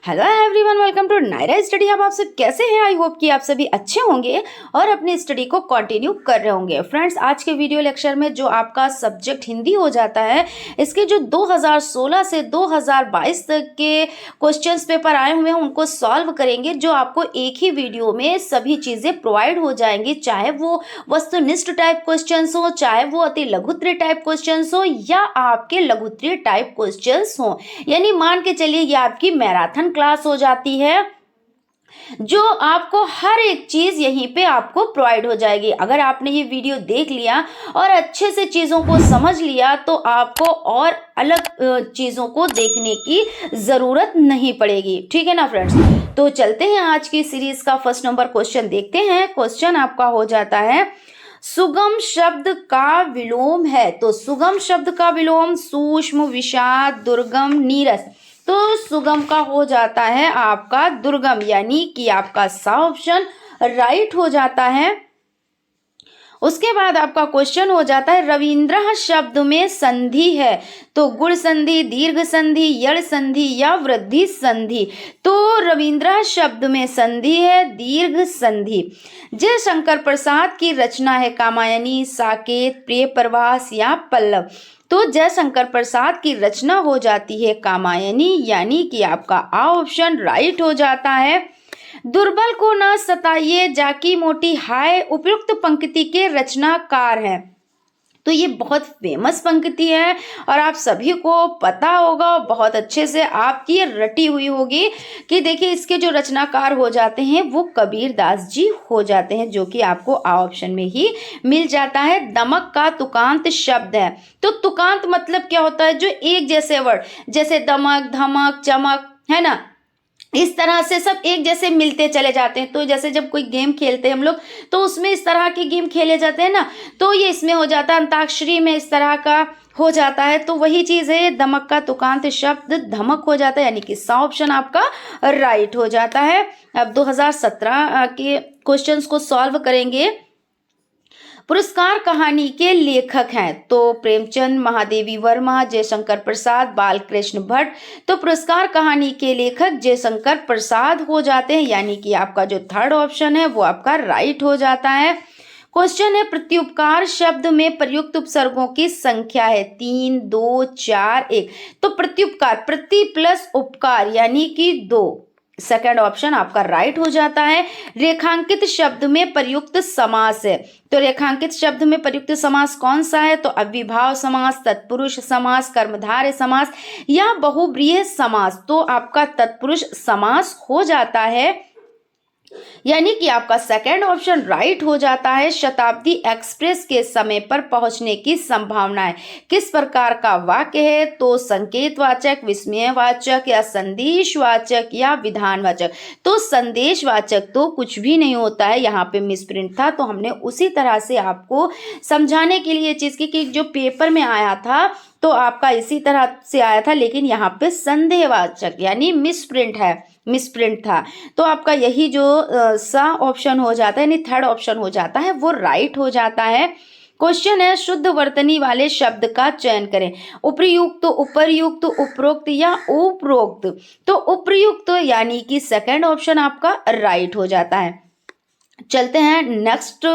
Hello everyone, welcome to Naira Study Hub. आप सब कैसे हैं? आई होप कि आप सभी अच्छे होंगे और अपनी स्टडी को कंटिन्यू कर रहे होंगे। फ्रेंड्स, आज के वीडियो लेक्चर में जो आपका सब्जेक्ट हिंदी हो जाता है, इसके जो 2016 से 2022 तक के क्वेश्चंस पेपर आए हुए हैं उनको सॉल्व करेंगे, जो आपको एक ही वीडियो में सभी चीज़ें प्रोवाइड हो जाएंगी। चाहे वो वस्तुनिष्ठ टाइप क्वेश्चन हो, चाहे वो अति लघुत्तरीय टाइप क्वेश्चन हो, या आपके लघुत्तरीय टाइप क्वेश्चन हो। यानी मान के चलिए ये आपकी मैराथन क्लास हो जाती है, जो आपको हर एक चीज यहीं पे आपको प्रोवाइड हो जाएगी। अगर आपने ये वीडियो देख लिया और अच्छे से चीजों को समझ लिया तो आपको और अलग चीजों को देखने की जरूरत नहीं पड़ेगी। ठीक है ना फ्रेंड्स? तो चलते हैं आज की सीरीज का फर्स्ट नंबर क्वेश्चन देखते हैं। क्वेश्चन आपका हो जाता है, सुगम शब्द का विलोम है। तो सुगम शब्द का विलोम सूक्ष्म, विषाद, दुर्गम, नीरस। तो सुगम का हो जाता है आपका दुर्गम, यानी कि आपका सा ऑप्शन राइट हो जाता है। उसके बाद आपका क्वेश्चन हो जाता है, रविंद्र शब्द में संधि है। तो गुण संधि, दीर्घ संधि, यड़ संधि या वृद्धि संधि। तो रविंद्र शब्द में संधि है दीर्घ संधि। जयशंकर प्रसाद की रचना है कामायनी, साकेत, प्रिय प्रवास या पल्लव। तो जयशंकर प्रसाद की रचना हो जाती है कामायनी, यानी कि आपका आ ऑप्शन राइट हो जाता है। दुर्बल को न सताइए जाकी मोटी हाय उपयुक्त पंक्ति के रचनाकार हैं। तो ये बहुत फेमस पंक्ति है और आप सभी को पता होगा, बहुत अच्छे से आपकी रटी हुई होगी कि देखिए इसके जो रचनाकार हो जाते हैं वो कबीर दास जी हो जाते हैं, जो कि आपको आ ऑप्शन में ही मिल जाता है। दमक का तुकांत शब्द है। तो तुकांत मतलब क्या होता है? जो एक जैसे वर्ड, जैसे दमक, धमक, चमक, है ना, इस तरह से सब एक जैसे मिलते चले जाते हैं। तो जैसे जब कोई गेम खेलते हैं हम लोग, तो उसमें इस तरह के गेम खेले जाते हैं ना, तो ये इसमें हो जाता है, अंताक्षरी में इस तरह का हो जाता है। तो वही चीज है, दमक का तुकांत शब्द धमक हो जाता है, यानी कि सा ऑप्शन आपका राइट हो जाता है। अब 2017 के क्वेश्चंस को सॉल्व करेंगे। पुरस्कार कहानी के लेखक हैं। तो प्रेमचंद, महादेवी वर्मा, जयशंकर प्रसाद, बालकृष्ण भट्ट। तो पुरस्कार कहानी के लेखक जयशंकर प्रसाद हो जाते हैं, यानी कि आपका जो थर्ड ऑप्शन है वो आपका राइट हो जाता है। क्वेश्चन है, प्रत्युपकार शब्द में प्रयुक्त उपसर्गों की संख्या है 3, 2, 4, 1। तो प्रत्युपकार, प्रति प्लस उपकार, यानी कि 2। सेकंड ऑप्शन आपका राइट हो जाता है। रेखांकित शब्द में प्रयुक्त समास है। तो रेखांकित शब्द में प्रयुक्त समास कौन सा है? तो अव्ययभाव समास, तत्पुरुष समास, कर्मधारय समास या बहुब्रीहि समास। तो आपका तत्पुरुष समास हो जाता है, यानी कि आपका सेकंड ऑप्शन राइट हो जाता है। शताब्दी एक्सप्रेस के समय पर पहुंचने की संभावना है। किस प्रकार का वाक्य है? तो संकेतवाचक, विस्मयवाचक या संदेशवाचक या विधानवाचक। तो संदेशवाचक तो कुछ भी नहीं होता है, यहाँ पे मिसप्रिंट था, तो हमने उसी तरह से आपको समझाने के लिए चीज की कि जो पेपर में आया था तो आपका इसी तरह से आया था, लेकिन यहाँ पे संदेहवाचक यानी मिसप्रिंट था। तो आपका यही जो सा ऑप्शन हो जाता है, यानी थर्ड ऑप्शन हो जाता है, वो राइट हो जाता है। क्वेश्चन है, शुद्ध वर्तनी वाले शब्द का चयन करें। उपर्युक्त, उपर्युक्त, उपरोक्त या उपरोक्त। तो उपयुक्त यानी कि सेकंड ऑप्शन आपका राइट हो जाता है। चलते हैं नेक्स्ट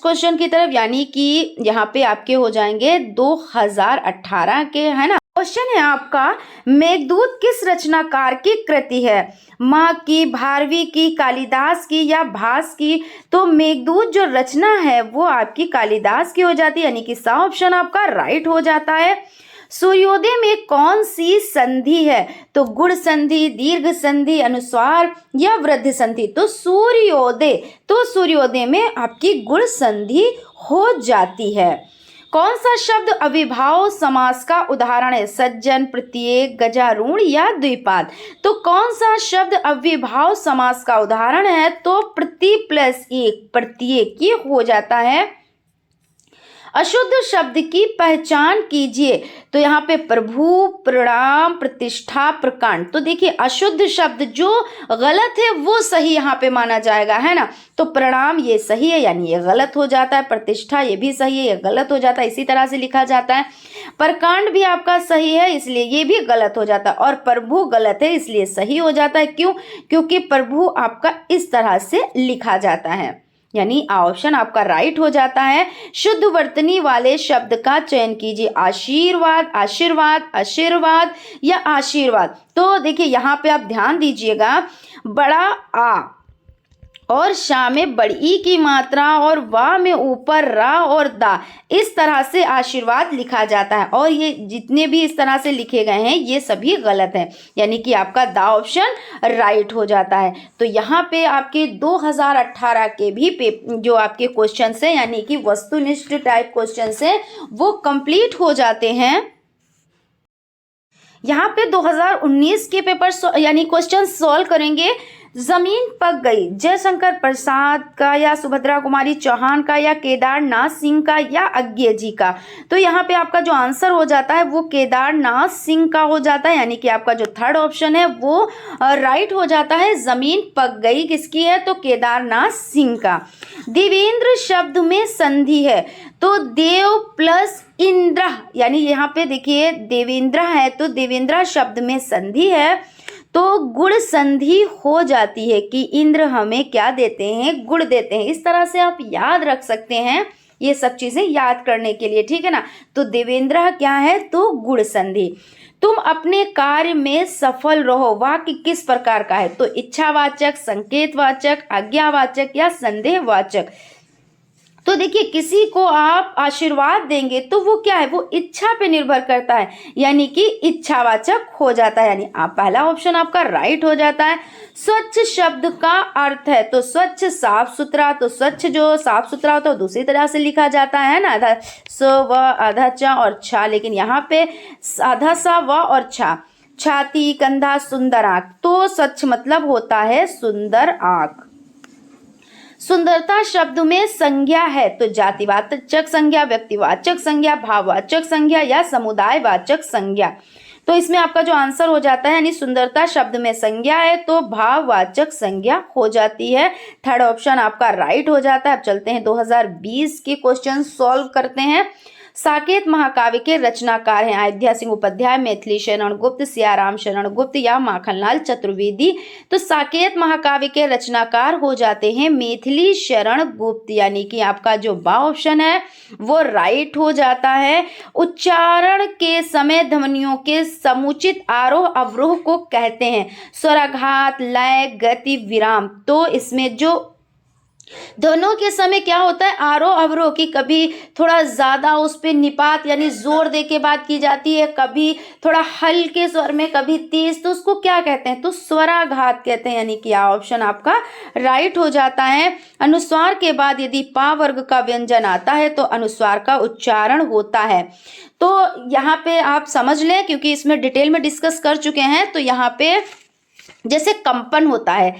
क्वेश्चन की तरफ, यानी कि यहाँ पे आपके हो जाएंगे 2018 के, है ना। क्वेश्चन है आपका, मेघदूत किस रचनाकार की कृति है? माँ की, भारवी की, कालिदास की या भास की। तो मेघदूत जो रचना है वो आपकी कालिदास की हो जाती है, यानी कि सा ऑप्शन आपका राइट हो जाता है। सूर्योदय में कौन सी संधि है? तो गुण संधि, दीर्घ संधि, अनुस्वार या वृद्धि संधि। तो सूर्योदय में आपकी गुण संधि हो जाती है। कौन सा शब्द अविभाव समास का उदाहरण है? सज्जन, प्रत्येक, गजारूढ़ या द्विपाद। तो कौन सा शब्द अविभाव समास का उदाहरण है? तो प्रति प्लस एक, प्रत्येक, ये हो जाता है अशुद्ध शब्द की पहचान कीजिए। तो यहाँ पे प्रभु, प्रणाम, प्रतिष्ठा, प्रकांड। तो देखिए अशुद्ध शब्द जो गलत है वो सही यहाँ पे माना जाएगा, है ना। तो प्रणाम ये सही है यानी ये गलत हो जाता है, प्रतिष्ठा ये भी सही है ये गलत हो जाता है, इसी तरह से लिखा जाता है। प्रकांड भी आपका सही है इसलिए ये भी गलत हो जाता है, और प्रभु गलत है इसलिए सही हो जाता है। क्यों? क्योंकि प्रभु आपका इस तरह से लिखा जाता है, यानी ऑप्शन आपका राइट हो जाता है। शुद्ध वर्तनी वाले शब्द का चयन कीजिए। आशीर्वाद, आशीर्वाद, आशीर्वाद या आशीर्वाद। तो देखिए यहाँ पे आप ध्यान दीजिएगा, बड़ा आ और शा में बड़ी ई की मात्रा और वा में ऊपर रा और दा, इस तरह से आशीर्वाद लिखा जाता है, और ये जितने भी इस तरह से लिखे गए हैं ये सभी गलत हैं, यानी कि आपका दा ऑप्शन राइट हो जाता है। तो यहाँ पे आपके 2018 के भी जो आपके क्वेश्चंस हैं यानी कि वस्तुनिष्ठ टाइप क्वेश्चंस हैं वो कंप्लीट हो जाते हैं। यहाँ पे 2019 के पेपर यानी क्वेश्चन सॉल्व करेंगे। जमीन पक गई, जयशंकर प्रसाद का या सुभद्रा कुमारी चौहान का या केदारनाथ सिंह का या अज्ञे जी का। तो यहाँ पे आपका जो आंसर हो जाता है वो केदारनाथ सिंह का हो जाता है, यानी कि आपका जो थर्ड ऑप्शन है वो राइट हो जाता है। जमीन पक गई किसकी है? तो केदारनाथ सिंह का। देवेंद्र शब्द में संधि है, तो देव प्लस इंद्र, यानी यहाँ पे देखिए देवेंद्र है तो देवेंद्र शब्द में संधि है तो गुण संधि हो जाती है कि इंद्र हमें क्या देते हैं? गुण देते हैं। इस तरह से आप याद रख सकते हैं ये सब चीजें याद करने के लिए, ठीक है ना। तो देवेंद्र क्या है? तो गुण संधि। तुम अपने कार्य में सफल रहो, वाक्य किस प्रकार का है? तो इच्छावाचक, संकेतवाचक, आज्ञावाचक या संदेहवाचक। तो देखिए किसी को आप आशीर्वाद देंगे तो वो क्या है? वो इच्छा पे निर्भर करता है, यानी कि इच्छावाचक हो जाता है, यानी आप पहला ऑप्शन आपका राइट हो जाता है। स्वच्छ शब्द का अर्थ है, तो स्वच्छ साफ सुथरा, तो स्वच्छ जो साफ सुथरा होता है दूसरी तरह से लिखा जाता है ना, आधा स व आधा च और छा, लेकिन यहाँ पे आधा सा व और छा। छाती, कंधा, सुंदर आंख, तो स्वच्छ मतलब होता है सुंदर आंख। सुंदरता शब्द में संज्ञा है, तो जातिवाचक संज्ञा, व्यक्तिवाचक संज्ञा, भाववाचक संज्ञा या समुदायवाचक संज्ञा। तो इसमें आपका जो आंसर हो जाता है यानी सुंदरता शब्द में संज्ञा है तो भाववाचक संज्ञा हो जाती है। थर्ड ऑप्शन आपका राइट हो जाता है। अब चलते हैं 2020 के क्वेश्चन सॉल्व करते हैं। साकेत महाकाव्य के रचनाकार हैं अयोध्या सिंह उपाध्याय, मैथिली शरण गुप्त, सियाराम शरण गुप्त या माखनलाल चतुर्वेदी। तो साकेत महाकाव्य के रचनाकार हो जाते हैं मैथिली शरण गुप्त, यानी कि आपका जो बा ऑप्शन है वो राइट हो जाता है। उच्चारण के समय ध्वनियों के समुचित आरोह अवरोह को कहते हैं स्वराघात, लय, गति, विराम। तो इसमें जो दोनों के समय क्या होता है? आरोह अवरोह की, कभी थोड़ा ज्यादा उस पे निपात यानी जोर दे के बात की जाती है, कभी थोड़ा हल्के स्वर में, कभी तेज, तो उसको क्या कहते हैं? तो स्वराघात कहते हैं, यानी कि ऑप्शन आपका राइट हो जाता है। अनुस्वार के बाद यदि पा वर्ग का व्यंजन आता है तो अनुस्वार का उच्चारण होता है। तो यहाँ पे आप समझ लें क्योंकि इसमें डिटेल में डिस्कस कर चुके हैं। तो यहाँ पे जैसे कंपन होता है,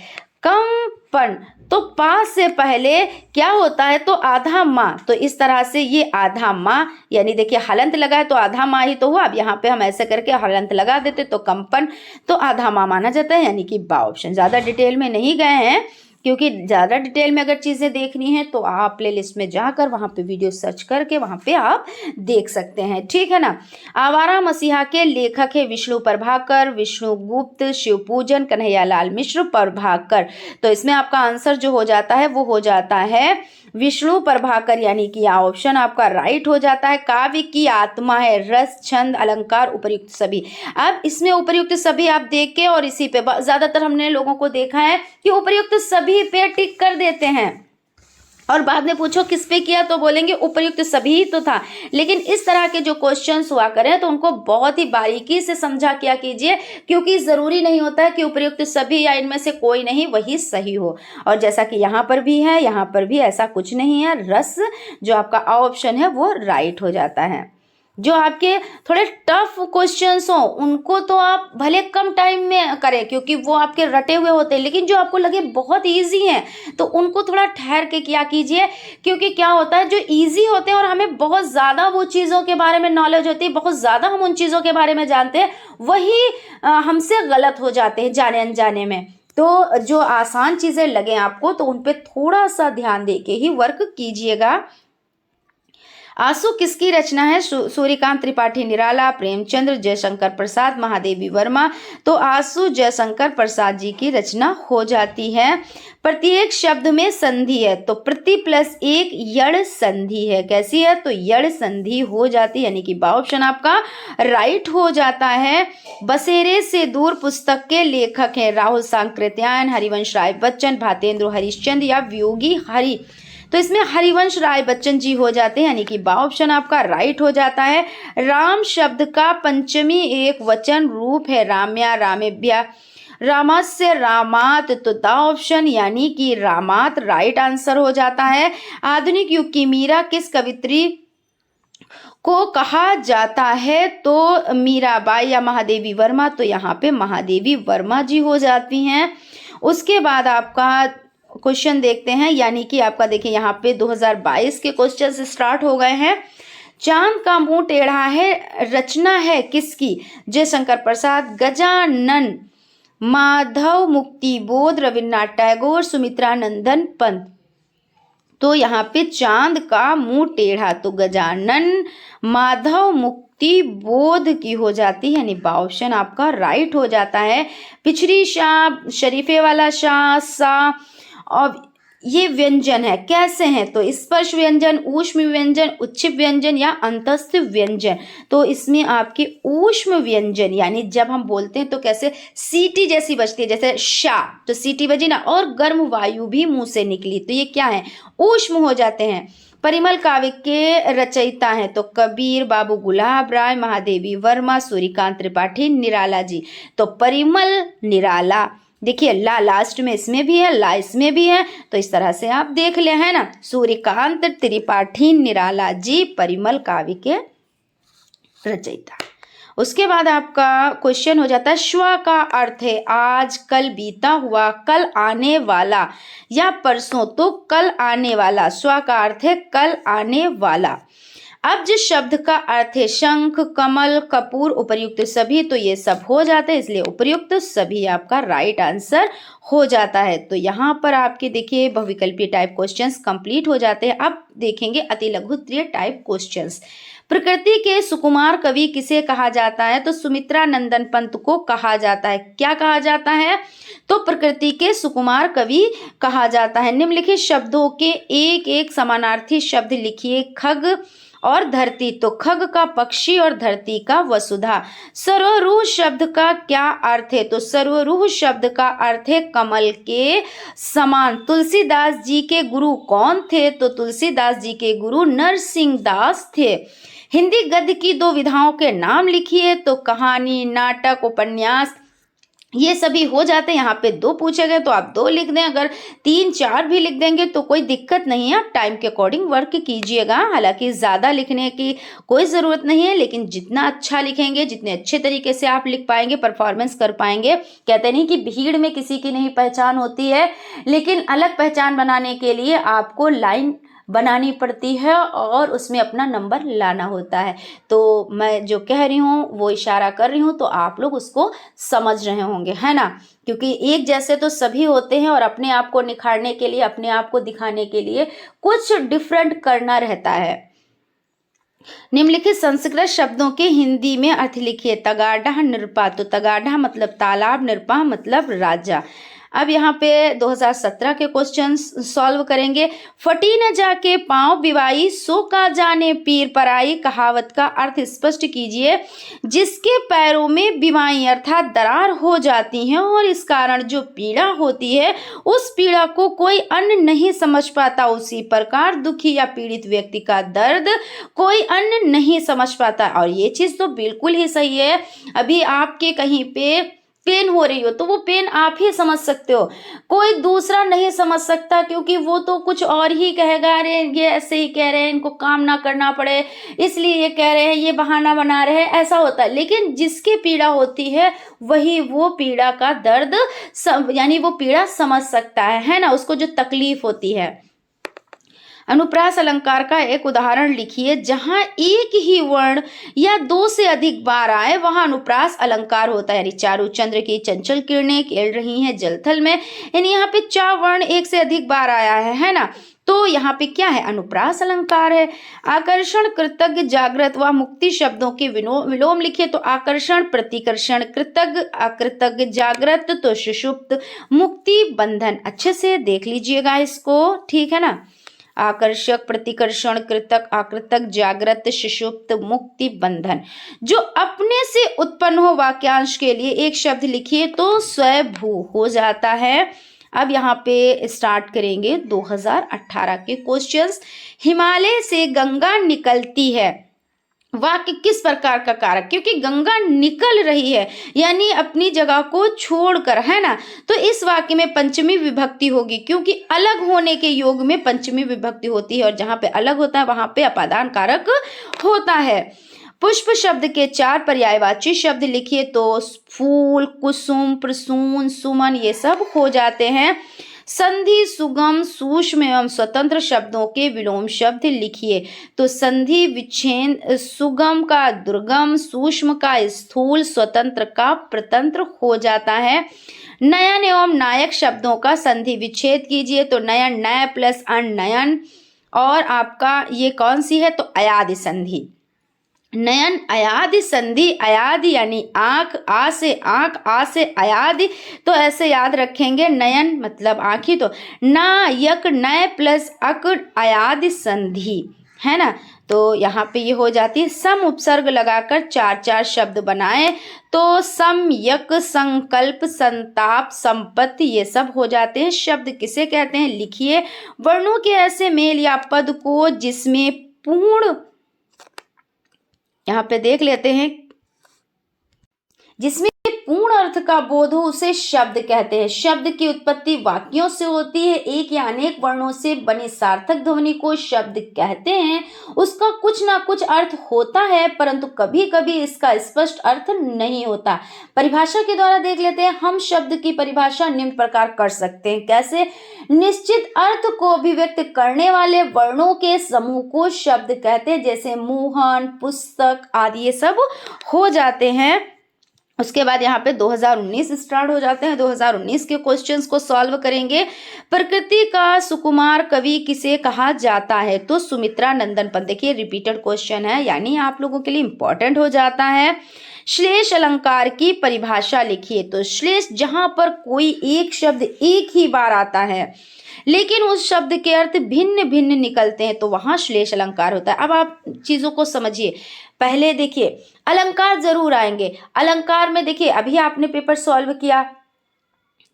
कंपन, तो पा से पहले क्या होता है? तो आधा माँ, तो इस तरह से ये आधा माँ, यानी देखिए हलंत लगा है तो आधा माँ ही तो हुआ। अब यहाँ पे हम ऐसे करके हलंत लगा देते तो कंपन, तो आधा माँ माना जाता है, यानी कि बा ऑप्शन। ज़्यादा डिटेल में नहीं गए हैं क्योंकि ज़्यादा डिटेल में अगर चीज़ें देखनी है तो आप प्लेलिस्ट में जाकर वहाँ पे वीडियो सर्च करके वहाँ पे आप देख सकते हैं, ठीक है ना। आवारा मसीहा के लेखक है विष्णु प्रभाकर, विष्णु गुप्त, शिवपूजन, कन्हैयालाल मिश्र, प्रभाकर। तो इसमें आपका आंसर जो हो जाता है वो हो जाता है विष्णु प्रभाकर, यानी कि यह ऑप्शन आपका राइट हो जाता है। काव्य की आत्मा है रस, छंद, अलंकार, उपर्युक्त सभी। अब इसमें उपर्युक्त सभी आप देख के और इसी पे ज्यादातर हमने लोगों को देखा है कि उपर्युक्त सभी पे टिक कर देते हैं और बाद में पूछो किस पे किया तो बोलेंगे उपर्युक्त सभी तो था। लेकिन इस तरह के जो क्वेश्चंस हुआ करें तो उनको बहुत ही बारीकी से समझा किया कीजिए क्योंकि जरूरी नहीं होता है कि उपर्युक्त सभी या इनमें से कोई नहीं वही सही हो। और जैसा कि यहाँ पर भी है, यहाँ पर भी ऐसा कुछ नहीं है, रस जो आपका ऑप्शन है वो राइट हो जाता है। जो आपके थोड़े टफ क्वेश्चंस हों उनको तो आप भले कम टाइम में करें क्योंकि वो आपके रटे हुए होते हैं, लेकिन जो आपको लगे बहुत इजी हैं तो उनको थोड़ा ठहर के किया कीजिए। क्योंकि क्या होता है, जो इजी होते हैं और हमें बहुत ज़्यादा वो चीज़ों के बारे में नॉलेज होती है, बहुत ज़्यादा हम उन चीज़ों के बारे में जानते हैं, वही हमसे गलत हो जाते हैं जाने अनजाने में। तो जो आसान चीज़ें लगे आपको तो उन पर थोड़ा सा ध्यान दे के ही वर्क कीजिएगा। आंसू किसकी रचना है? सूर्यकांत त्रिपाठी निराला, प्रेमचंद्र, जयशंकर प्रसाद, महादेवी वर्मा। तो आंसू जयशंकर प्रसाद जी की रचना हो जाती है। प्रत्येक शब्द में संधि है तो प्रति प्लस एक यड़ संधि है। कैसी है? तो यड़ संधि हो जाती है, यानी कि बा ऑप्शन आपका राइट हो जाता है। बसेरे से दूर पुस्तक के लेखक हैं राहुल सांकृत्यायन, हरिवंश राय बच्चन, भातेंद्र हरिश्चंद्र या वियोगी हरि। तो इसमें हरिवंश राय बच्चन जी हो जाते हैं, यानी कि बा ऑप्शन आपका राइट हो जाता है। राम शब्द का पंचमी एक वचन रूप है राम्या, रामेभ्या, रामस्य, रामात। तो दा ऑप्शन यानी कि रामात राइट आंसर हो जाता है। आधुनिक युग की मीरा किस कवित्री को कहा जाता है? तो मीराबाई या महादेवी वर्मा। तो यहाँ पे महादेवी वर्मा जी हो जाती हैं। उसके बाद आपका क्वेश्चन देखते हैं, यानी कि आपका देखिए यहाँ पे 2022 के क्वेश्चन स्टार्ट हो गए हैं। चांद का मुंह टेढ़ा है रचना है किसकी? जयशंकर प्रसाद, गजानन, माधव मुक्ति बोध, रविन्द्रनाथ टैगोर, सुमित्रा नंदन पंत। तो यहाँ पे चांद का मुंह टेढ़ा तो गजानन माधव मुक्ति बोध की हो जाती है, यानी बा ऑप्शन आपका राइट हो जाता है। पिछड़ी शाह, शरीफे वाला शाह, सा। और ये व्यंजन है, कैसे हैं? तो स्पर्श व्यंजन, ऊष्म व्यंजन, उच्छिप व्यंजन या अंतस्थ व्यंजन। तो इसमें आपके ऊष्म व्यंजन, यानी जब हम बोलते हैं तो कैसे सीटी जैसी बजती है, जैसे शा तो सीटी बजी ना, और गर्म वायु भी मुंह से निकली, तो ये क्या है? ऊष्म हो जाते हैं। परिमल काव्य के रचयिता हैं तो कबीर, बाबू गुलाब राय, महादेवी वर्मा, सूर्यकांत त्रिपाठी निराला जी। तो परिमल निराला, देखिए ला लास्ट में इसमें भी है, ला इसमें भी है, तो इस तरह से आप देख ले, है ना। सूर्यकांत त्रिपाठी निराला जी परिमल काव्य के रचयिता। उसके बाद आपका क्वेश्चन हो जाता है श्व का अर्थ है आज, कल, बीता हुआ, कल आने वाला या परसों। तो कल आने वाला, स्व का अर्थ है कल आने वाला। अब जिस शब्द का अर्थ है शंख, कमल, कपूर, उपर्युक्त सभी, तो ये सब हो जाते हैं, इसलिए उपर्युक्त सभी आपका राइट आंसर हो जाता है। तो यहाँ पर आपके देखिए बहुविकल्पीय टाइप क्वेश्चंस कंप्लीट हो जाते हैं। अब देखेंगे अति लघुत्तरीय टाइप क्वेश्चंस। प्रकृति के सुकुमार कवि किसे कहा जाता है? तो सुमित्रा नंदन पंत को कहा जाता है। क्या कहा जाता है? तो प्रकृति के सुकुमार कवि कहा जाता है। निम्नलिखित शब्दों के एक एक समानार्थी शब्द लिखिए। खग और धरती, तो खग का पक्षी और धरती का वसुधा। सर्वरूह शब्द का क्या अर्थ है? तो सर्वरूह शब्द का अर्थ है कमल के समान। तुलसीदास जी के गुरु कौन थे? तो तुलसीदास जी के गुरु नरसिंह दास थे। हिंदी गद्य की दो विधाओं के नाम लिखिए। तो कहानी, नाटक, उपन्यास, ये सभी हो जाते हैं। यहाँ पे दो पूछे गए तो आप दो लिख दें, अगर 3-4 भी लिख देंगे तो कोई दिक्कत नहीं है, आप टाइम के अकॉर्डिंग वर्क कीजिएगा। हालांकि ज़्यादा लिखने की कोई ज़रूरत नहीं है, लेकिन जितना अच्छा लिखेंगे, जितने अच्छे तरीके से आप लिख पाएंगे, परफॉर्मेंस कर पाएंगे। कहते नहीं कि भीड़ में किसी की नहीं पहचान होती है, लेकिन अलग पहचान बनाने के लिए आपको लाइन बनानी पड़ती है और उसमें अपना नंबर लाना होता है। तो मैं जो कह रही हूँ वो इशारा कर रही हूँ, तो आप लोग उसको समझ रहे होंगे, है ना। क्योंकि एक जैसे तो सभी होते हैं और अपने आप को निखारने के लिए, अपने आप को दिखाने के लिए कुछ डिफरेंट करना रहता है। निम्नलिखित संस्कृत शब्दों के हिंदी में अर्थ लिखिए। तगाढ़ा, निरपा। तो तगाढ़ा मतलब तालाब, निरपा मतलब राजा। अब यहाँ पे 2017 के क्वेश्चन सॉल्व करेंगे। फटी न जाके पांव बिवाई, सो का जाने पीर पराई। कहावत का अर्थ स्पष्ट कीजिए। जिसके पैरों में बिवाई अर्थात दरार हो जाती है और इस कारण जो पीड़ा होती है, उस पीड़ा को कोई अन्य नहीं समझ पाता, उसी प्रकार दुखी या पीड़ित व्यक्ति का दर्द कोई अन्य नहीं समझ पाता। और ये चीज़ तो बिल्कुल ही सही है। अभी आपके कहीं पे पेन हो रही हो तो वो पेन आप ही समझ सकते हो, कोई दूसरा नहीं समझ सकता, क्योंकि वो तो कुछ और ही कहेगा, अरे ये ऐसे ही कह रहे हैं, इनको काम ना करना पड़े इसलिए ये कह रहे हैं, ये बहाना बना रहे हैं, ऐसा होता है। लेकिन जिसकी पीड़ा होती है वही वो पीड़ा का दर्द यानी वो पीड़ा समझ सकता है ना, उसको जो तकलीफ होती है। अनुप्रास अलंकार का एक उदाहरण लिखिए। जहां एक ही वर्ण या दो से अधिक बार आए वहां अनुप्रास अलंकार होता है। यानी चारु चंद्र की चंचल किरणें खेल रही हैं जलथल में, यानी यहाँ पे चार वर्ण एक से अधिक बार आया है ना, तो यहाँ पे क्या है, अनुप्रास अलंकार है। आकर्षण, कृतज्ञ, जागृत व मुक्ति शब्दों के विलोम लिखिए। तो आकर्षण, प्रतिकर्षण, कृतज्ञ, अकृतज्ञ, जागृत तो सुषुप्त, मुक्ति बंधन। अच्छे से देख लीजिएगा इसको, ठीक है ना। आकर्षक, प्रतिकर्षण, कृतक, आकृतक, जागृत, सुषुप्त, मुक्ति बंधन। जो अपने से उत्पन्न हो वाक्यांश के लिए एक शब्द लिखिए तो स्वयभू हो जाता है। अब यहाँ पे स्टार्ट करेंगे 2018 के क्वेश्चंस। हिमालय से गंगा निकलती है, वाक्य किस प्रकार का कारक, क्योंकि गंगा निकल रही है यानी अपनी जगह को छोड़कर, है ना, तो इस वाक्य में पंचमी विभक्ति होगी, क्योंकि अलग होने के योग में पंचमी विभक्ति होती है और जहां पे अलग होता है वहां पे अपादान कारक होता है। पुष्प शब्द के चार पर्यायवाची शब्द लिखिए। तो फूल, कुसुम, प्रसून, सुमन ये सब हो जाते हैं। संधि, सुगम, सूक्ष्म एवं स्वतंत्र शब्दों के विलोम शब्द लिखिए। तो संधि विच्छेद, सुगम का दुर्गम, सूक्ष्म का स्थूल, स्वतंत्र का प्रतंत्र हो जाता है। नयन एवं नायक शब्दों का संधि विच्छेद कीजिए। तो नयन, नय प्लस अन नयन, और आपका ये कौन सी है, तो अयादि संधि। नयन अयादि संधि, अयादि यानी आंख, आ से आंख, आ से अयादि, तो ऐसे याद रखेंगे, नयन मतलब आंखी, तो नायक, नय प्लस अक, अयादि संधि, है ना। तो यहाँ पे ये हो जाती है। सम उपसर्ग लगाकर चार चार शब्द बनाए तो सम्यक, संकल्प, संताप, संपत्ति ये सब हो जाते हैं। शब्द किसे कहते हैं लिखिए। वर्णों के ऐसे मेल या पद को जिसमें पूर्ण, यहाँ पे देख लेते हैं, जिसमें पूर्ण अर्थ का बोध हो उसे शब्द कहते हैं। शब्द की उत्पत्ति वाक्यों से होती है। एक या अनेक वर्णों से बनी सार्थक ध्वनि को शब्द कहते हैं। उसका कुछ ना कुछ अर्थ होता है, परंतु कभी कभी इसका स्पष्ट अर्थ नहीं होता। परिभाषा के द्वारा देख लेते हैं। हम शब्द की परिभाषा निम्न प्रकार कर सकते हैं। कैसे? निश्चित अर्थ को अभिव्यक्त करने वाले वर्णों के समूह को शब्द कहते हैं, जैसे मोहन, पुस्तक आदि ये सब हो जाते हैं। उसके बाद यहाँ पे 2019 स्टार्ट हो जाते हैं। 2019 के क्वेश्चंस को सॉल्व करेंगे। प्रकृति का सुकुमार कवि किसे कहा जाता है? तो सुमित्रा नंदन पंत। देखिए रिपीटेड क्वेश्चन है, यानी आप लोगों के लिए इंपॉर्टेंट हो जाता है। श्लेष अलंकार की परिभाषा लिखिए। तो श्लेष जहां पर कोई एक शब्द एक ही बार आता है लेकिन उस शब्द के अर्थ भिन्न भिन्न निकलते हैं तो वहां श्लेष अलंकार होता है। अब आप चीजों को समझिए। पहले देखिए अलंकार जरूर आएंगे। अलंकार में देखिए अभी आपने पेपर सॉल्व किया,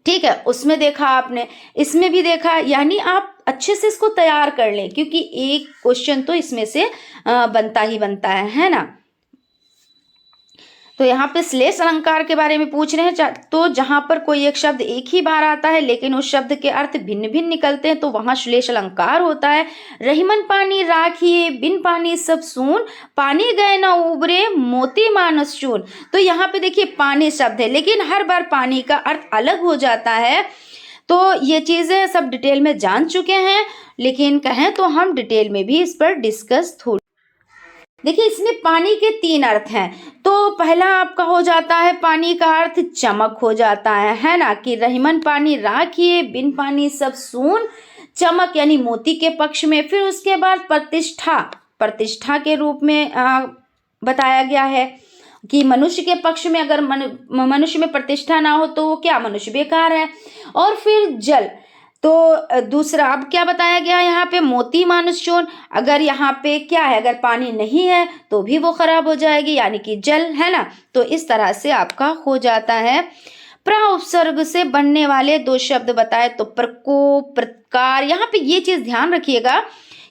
ठीक है, उसमें देखा आपने, इसमें भी देखा, यानी आप अच्छे से इसको तैयार कर लें क्योंकि एक क्वेश्चन तो इसमें से बनता ही बनता है ना। तो यहाँ पे श्लेष अलंकार के बारे में पूछ रहे हैं। तो जहां पर कोई एक शब्द एक ही बार आता है लेकिन उस शब्द के अर्थ भिन्न भिन्न निकलते हैं तो वहां श्लेष अलंकार होता है। रहीमन पानी राखिए, बिन पानी सब सून, पानी गए न उबरे, मोती मानस चून। तो यहाँ पे देखिए पानी शब्द है लेकिन हर बार पानी का अर्थ अलग हो जाता है। तो ये चीजें सब डिटेल में जान चुके हैं, लेकिन कहें तो हम डिटेल में भी इस पर डिस्कस थोड़ी। देखिए इसमें पानी के तीन अर्थ हैं। तो पहला आपका हो जाता है पानी का अर्थ चमक हो जाता है ना, कि रहीमन पानी राखिए, बिन पानी सब सून, चमक यानी मोती के पक्ष में। फिर उसके बाद प्रतिष्ठा, प्रतिष्ठा के रूप में बताया गया है कि मनुष्य के पक्ष में अगर मनुष्य में प्रतिष्ठा ना हो तो वो क्या, मनुष्य बेकार है। और फिर जल, तो दूसरा अब क्या बताया गया यहाँ पे, मोती मानस चून। अगर यहाँ पे क्या है, अगर पानी नहीं है तो भी वो खराब हो जाएगी, यानी कि जल, है ना। तो इस तरह से आपका हो जाता है। प्र उपसर्ग से बनने वाले दो शब्द बताए। तो प्रकोप, प्रकार। यहाँ पे ये चीज ध्यान रखिएगा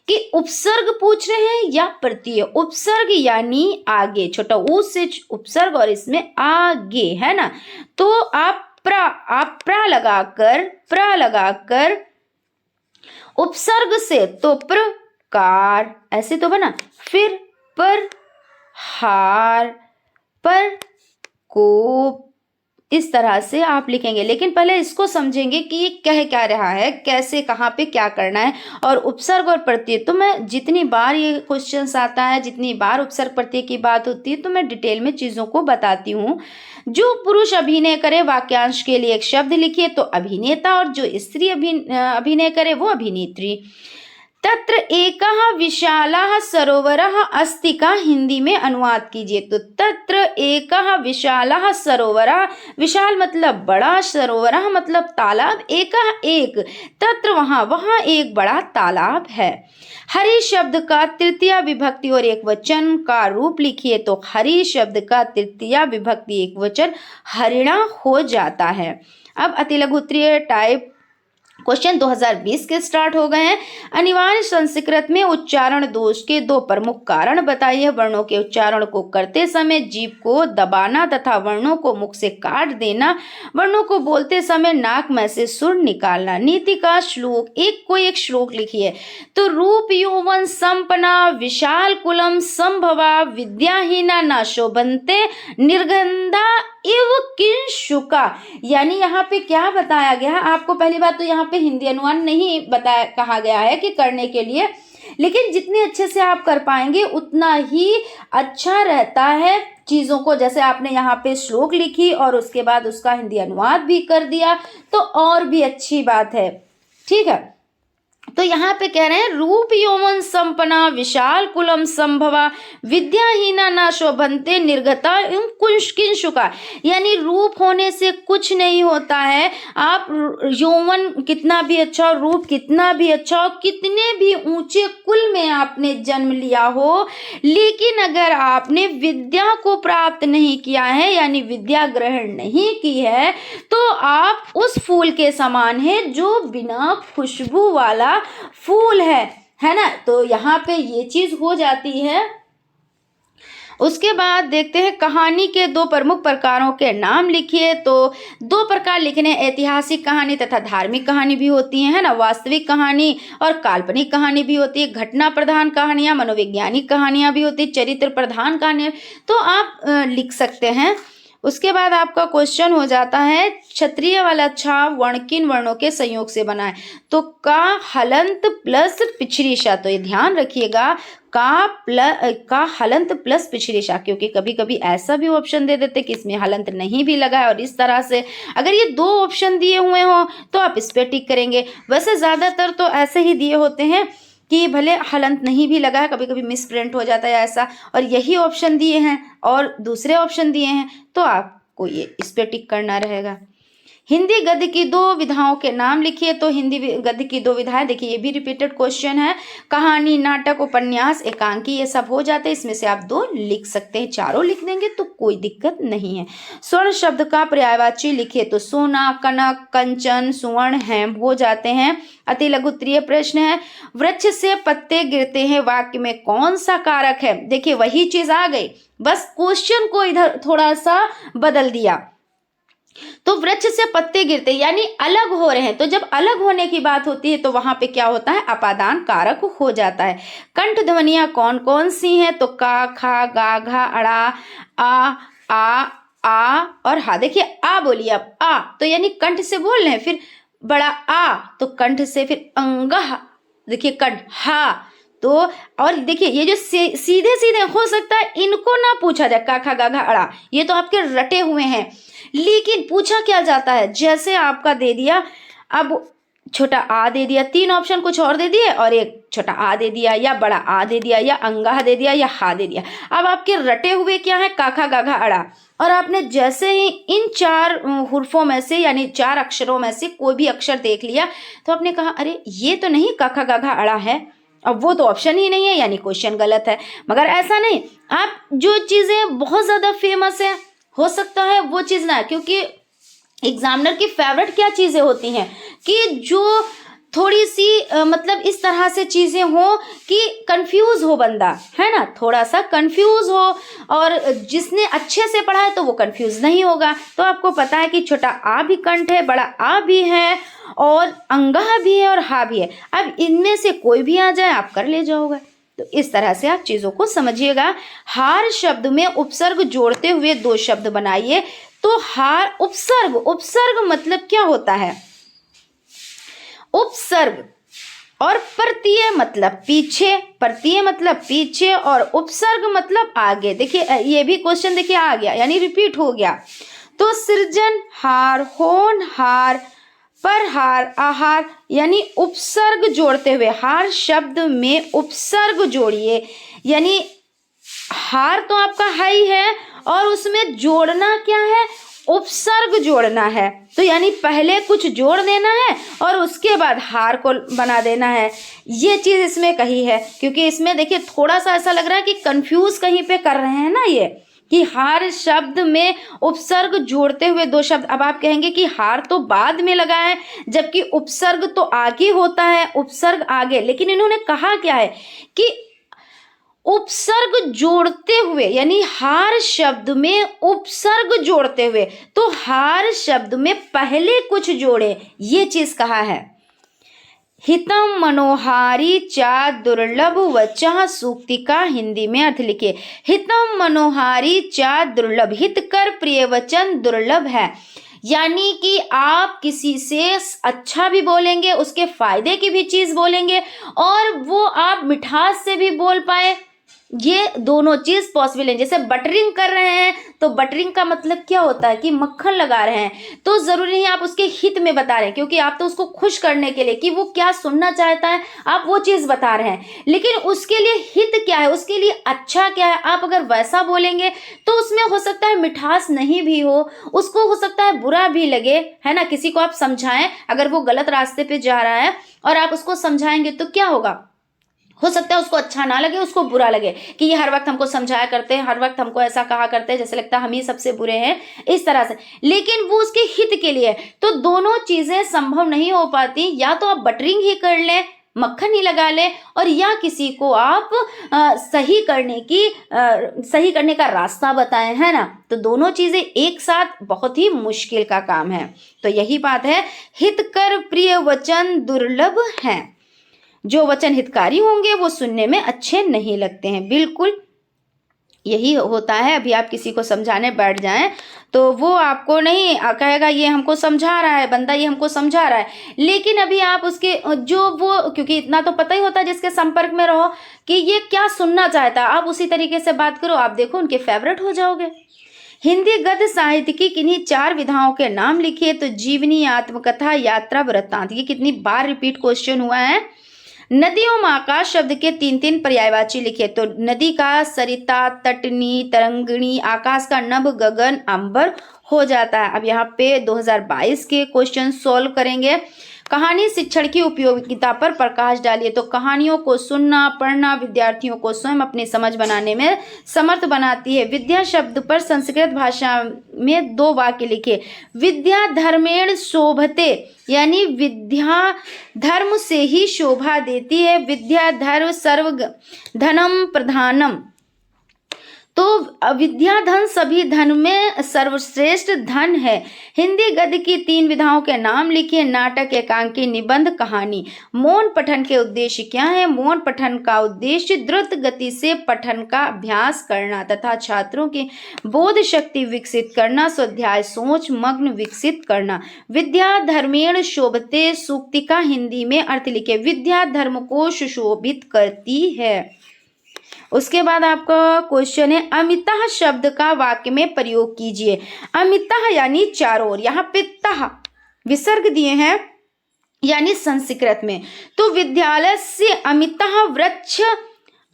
कि उपसर्ग पूछ रहे हैं या प्रत्यय। उपसर्ग यानी आगे, छोटा ऊ से उपसर्ग और इसमें आगे, है ना। तो आप प्रा लगाकर उपसर्ग से तो प्रकार ऐसे तो बना, फिर पर हार पर कोप, इस तरह से आप लिखेंगे। लेकिन पहले इसको समझेंगे कि ये कह क्या रहा है, कैसे, कहाँ पे क्या करना है। और उपसर्ग और प्रत्यय तो मैं जितनी बार ये क्वेश्चंस आता है, जितनी बार उपसर्ग प्रत्यय की बात होती है, तो मैं डिटेल में चीज़ों को बताती हूँ। जो पुरुष अभिनय करे वाक्यांश के लिए एक शब्द लिखिए तो अभिनेता, और जो स्त्री अभिनय करे वो अभिनेत्री। तत्र एकः विशालः सरोवरः अस्ति का हिंदी में अनुवाद कीजिए। तो तत्र एकः विशालः सरोवरः, विशाल मतलब बड़ा, सरोवरः मतलब तालाब, एकः एक, तत्र वहाँ एक बड़ा तालाब है। हरि शब्द का तृतीया विभक्ति और एक वचन का रूप लिखिए। तो हरि शब्द का तृतीया विभक्ति एक वचन हरिणा हो जाता है। अब अतिलघु उत्तरीय टाइप क्वेश्चन 2020 के स्टार्ट हो गए हैं। अनिवार्य संस्कृत में उच्चारण दोष के दो प्रमुख कारण बताइए। वर्णों के उच्चारण को करते समय जीभ को दबाना तथा वर्णों को मुख से काट देना, वर्णों को बोलते समय नाक में से सुर निकालना। नीति का श्लोक, कोई एक श्लोक लिखिए। तो रूप यौवन संपन्ना विशाल कुलम संभवा विद्याहीना न शोभन्ते निर्गंधा इव किंशुका। यानी यहाँ पे क्या बताया गया है आपको? पहली बात तो यहाँ पे हिंदी अनुवाद नहीं बताया, कहा गया है कि करने के लिए, लेकिन जितने अच्छे से आप कर पाएंगे उतना ही अच्छा रहता है चीज़ों को। जैसे आपने यहाँ पे श्लोक लिखी और उसके बाद उसका हिंदी अनुवाद भी कर दिया तो और भी अच्छी बात है, ठीक है। तो यहाँ पे कह रहे हैं रूप यौवन संपन्ना विशाल कुलम संभवा विद्याहीना न शोभन्ते निर्गता किंशुका। यानी रूप होने से कुछ नहीं होता है। आप यौवन कितना भी अच्छा, रूप कितना भी अच्छा, कितने भी ऊंचे कुल में आपने जन्म लिया हो, लेकिन अगर आपने विद्या को प्राप्त नहीं किया है, यानी विद्या ग्रहण नहीं की है, तो आप उस फूल के समान है जो बिना खुशबू वाला फूल है ना। तो यहाँ पे ये चीज हो जाती है। उसके बाद देखते हैं कहानी के दो प्रमुख प्रकारों के नाम लिखिए। तो दो प्रकार लिखने, ऐतिहासिक कहानी तथा धार्मिक कहानी भी होती है ना। वास्तविक कहानी और काल्पनिक कहानी भी होती है। घटना प्रधान कहानियां, मनोवैज्ञानिक कहानियां भी होती है, चरित्र प्रधान कहानियां, तो आप लिख सकते हैं। उसके बाद आपका क्वेश्चन हो जाता है क्षत्रिय वाला छाप वर्ण किन वर्णों के संयोग से बना है। तो का हलंत प्लस पिछड़ी शा, तो ये ध्यान रखिएगा, का हलंत प्लस पिछड़ी शा, क्योंकि कभी कभी ऐसा भी ऑप्शन दे देते कि इसमें हलंत नहीं भी लगा है। और इस तरह से अगर ये दो ऑप्शन दिए हुए हो तो आप इस पर टिक करेंगे। वैसे ज़्यादातर तो ऐसे ही दिए होते हैं कि भले हलंत नहीं भी लगा है, कभी कभी मिस प्रिंट हो जाता है ऐसा, और यही ऑप्शन दिए हैं और दूसरे ऑप्शन दिए हैं, तो आपको ये इस पे टिक करना रहेगा। हिंदी गद्य की दो विधाओं के नाम लिखिए। तो हिंदी गद्य की दो विधाएं, देखिए ये भी रिपीटेड क्वेश्चन है। कहानी, नाटक, उपन्यास, एकांकी, ये सब हो जाते हैं। इसमें से आप दो लिख सकते हैं, चारों लिख देंगे तो कोई दिक्कत नहीं है। स्वर्ण शब्द का पर्यायवाची लिखिए। तो सोना, कनक, कंचन, सुवर्ण, हेम हो जाते हैं। अति लघु उत्तरीय प्रश्न है, वृक्ष से पत्ते गिरते हैं वाक्य में कौन सा कारक है? देखिए वही चीज आ गई, बस क्वेश्चन को इधर थोड़ा सा बदल दिया। तो वृक्ष से पत्ते गिरते यानी अलग हो रहे हैं, तो जब अलग होने की बात होती है तो वहां पे क्या होता है? अपादान कारक हो जाता है। कंठ ध्वनियां कौन कौन सी हैं? तो का, खा, गा, घा, अड़ा, आ और हा। देखिए आ बोलिए आप, आ तो यानी कंठ से बोल रहे हैं, फिर बड़ा आ तो कंठ से, फिर अंगह, देखिए कंठ, हा तो, और देखिए ये जो सीधे सीधे हो सकता है इनको ना पूछा जाए, का, खा, गा, घा, अड़ा, ये तो आपके रटे हुए हैं, लेकिन पूछा क्या जाता है? जैसे आपका दे दिया, अब छोटा आ दे दिया, तीन ऑप्शन कुछ और दे दिए और एक छोटा आ दे दिया, या बड़ा आ दे दिया, या अंगाह दे दिया, या हा दे दिया। अब आपके रटे हुए क्या है? काखा, गाघा, अड़ा। और आपने जैसे ही इन चार हुर्फों में से, यानी चार अक्षरों में से कोई भी अक्षर देख लिया तो आपने कहा अरे ये तो नहीं काखा, गाघा, अड़ा है, अब वो तो ऑप्शन ही नहीं है, यानी क्वेश्चन गलत है। मगर ऐसा नहीं, आप जो चीज़ें बहुत ज़्यादा फेमस है, हो सकता है वो चीज़ ना है, क्योंकि एग्जामिनर की फेवरेट क्या चीज़ें होती हैं कि जो थोड़ी सी मतलब इस तरह से चीज़ें हो कि कंफ्यूज हो बंदा, है ना, थोड़ा सा कंफ्यूज हो। और जिसने अच्छे से पढ़ा है तो वो कंफ्यूज नहीं होगा। तो आपको पता है कि छोटा आ भी कंठ है, बड़ा आ भी है, और अंगा भी है और हा भी है। अब इनमें से कोई भी आ जाए आप कर ले जाओगे। तो इस तरह से आप चीज़ों को समझिएगा। हार शब्द में उपसर्ग जोड़ते हुए दो शब्द बनाइए। तो हार उपसर्ग, उपसर्ग मतलब क्या होता है? उपसर्ग और प्रत्यय मतलब पीछे, प्रत्यय मतलब पीछे और उपसर्ग मतलब आगे। देखिए ये भी क्वेश्चन देखिए आ गया, यानी रिपीट हो गया। तो सृजन हार, होनहार, परहार, आहार, यानी उपसर्ग जोड़ते हुए हार शब्द में उपसर्ग जोड़िए। यानी हार तो आपका हाई है और उसमें जोड़ना क्या है? उपसर्ग जोड़ना है। तो यानी पहले कुछ जोड़ देना है और उसके बाद हार को बना देना है। ये चीज इसमें कही है, क्योंकि इसमें देखिए थोड़ा सा ऐसा लग रहा है कि कंफ्यूज कहीं पे कर रहे हैं ना, ये कि हार शब्द में उपसर्ग जोड़ते हुए दो शब्द। अब आप कहेंगे कि हार तो बाद में लगा है जबकि उपसर्ग तो आगे होता है, उपसर्ग आगे। लेकिन इन्होंने कहा क्या है कि उपसर्ग जोड़ते हुए, यानी हार शब्द में उपसर्ग जोड़ते हुए। तो हार शब्द में पहले कुछ जोड़े, ये चीज कहा है। हितम मनोहारी चा दुर्लभ वचः सूक्तिका हिंदी में अर्थ लिखिए। हितम मनोहारी चा दुर्लभ, हितकर प्रिय वचन दुर्लभ है। यानी कि आप किसी से अच्छा भी बोलेंगे, उसके फायदे की भी चीज बोलेंगे, और वो आप मिठास से भी बोल पाए, ये दोनों चीज पॉसिबल है। जैसे बटरिंग कर रहे हैं तो बटरिंग का मतलब क्या होता है कि मक्खन लगा रहे हैं, तो जरूरी नहीं आप उसके हित में बता रहे हैं, क्योंकि आप तो उसको खुश करने के लिए कि वो क्या सुनना चाहता है आप वो चीज बता रहे हैं। लेकिन उसके लिए हित क्या है, उसके लिए अच्छा क्या है, आप अगर वैसा बोलेंगे तो उसमें हो सकता है मिठास नहीं भी हो, उसको हो सकता है बुरा भी लगे, है ना। किसी को आप समझाएं, अगर वो गलत रास्ते पे जा रहा है और आप उसको समझाएंगे तो क्या होगा, हो सकता है उसको अच्छा ना लगे, उसको बुरा लगे कि ये हर वक्त हमको समझाया करते हैं, हर वक्त हमको ऐसा कहा करते हैं, जैसे लगता है हम ही सबसे बुरे हैं, इस तरह से। लेकिन वो उसके हित के लिए। तो दोनों चीजें संभव नहीं हो पाती, या तो आप बटरिंग ही कर लें, मक्खन ही लगा लें, और या किसी को आप सही करने का रास्ता बताएं, है ना। तो दोनों चीजें एक साथ बहुत ही मुश्किल का काम है। तो यही बात है, हितकर प्रिय वचन दुर्लभ है। जो वचन हितकारी होंगे वो सुनने में अच्छे नहीं लगते हैं। बिल्कुल यही होता है। अभी आप किसी को समझाने बैठ जाएं तो वो आपको नहीं कहेगा ये हमको समझा रहा है बंदा, ये हमको समझा रहा है, लेकिन अभी आप उसके जो वो, क्योंकि इतना तो पता ही होता है जिसके संपर्क में रहो कि ये क्या सुनना चाहता है, आप उसी तरीके से बात करो, आप देखो उनके फेवरेट हो जाओगे। हिंदी गद्य साहित्य की किन्हीं 4 विधाओं के नाम लिखिए। तो जीवनी, आत्मकथा, यात्रा, वृत्तांत। ये कितनी बार रिपीट क्वेश्चन हुआ है। नदियों में आकाश शब्द के 3-3 पर्यायवाची लिखे। तो नदी का सरिता, तटनी, तरंगिणी, आकाश का नभ, गगन, अंबर हो जाता है। अब यहाँ पे 2022 के क्वेश्चन सॉल्व करेंगे। कहानी शिक्षण की उपयोगिता पर प्रकाश डालिए। तो कहानियों को सुनना, पढ़ना विद्यार्थियों को स्वयं अपनी समझ बनाने में समर्थ बनाती है। विद्या शब्द पर संस्कृत भाषा में 2 वाक्य लिखे। विद्या धर्मेण शोभते, यानी विद्या धर्म से ही शोभा देती है। विद्या धर्म सर्व धनम प्रधानम। तो विद्या धन सभी धन में सर्वश्रेष्ठ धन है। हिंदी गद्य की 3 विधाओं के नाम लिखिए। नाटक, एकांकी, निबंध, कहानी। मौन पठन के उद्देश्य क्या है? मौन पठन का उद्देश्य द्रुत गति से पठन का अभ्यास करना तथा छात्रों की बोध शक्ति विकसित करना, स्वाध्याय सोच मग्न विकसित करना। विद्या धर्मेण शोभते सूक्ति का हिंदी में अर्थ लिखे। विद्या धर्म को सुशोभित करती है। उसके बाद आपका क्वेश्चन है, अमितः शब्द का वाक्य में प्रयोग कीजिए। अमितः यानी चारों ओर, यहाँ पे तः विसर्ग दिए हैं, यानी संस्कृत में। तो विद्यालय से अमितः वृक्ष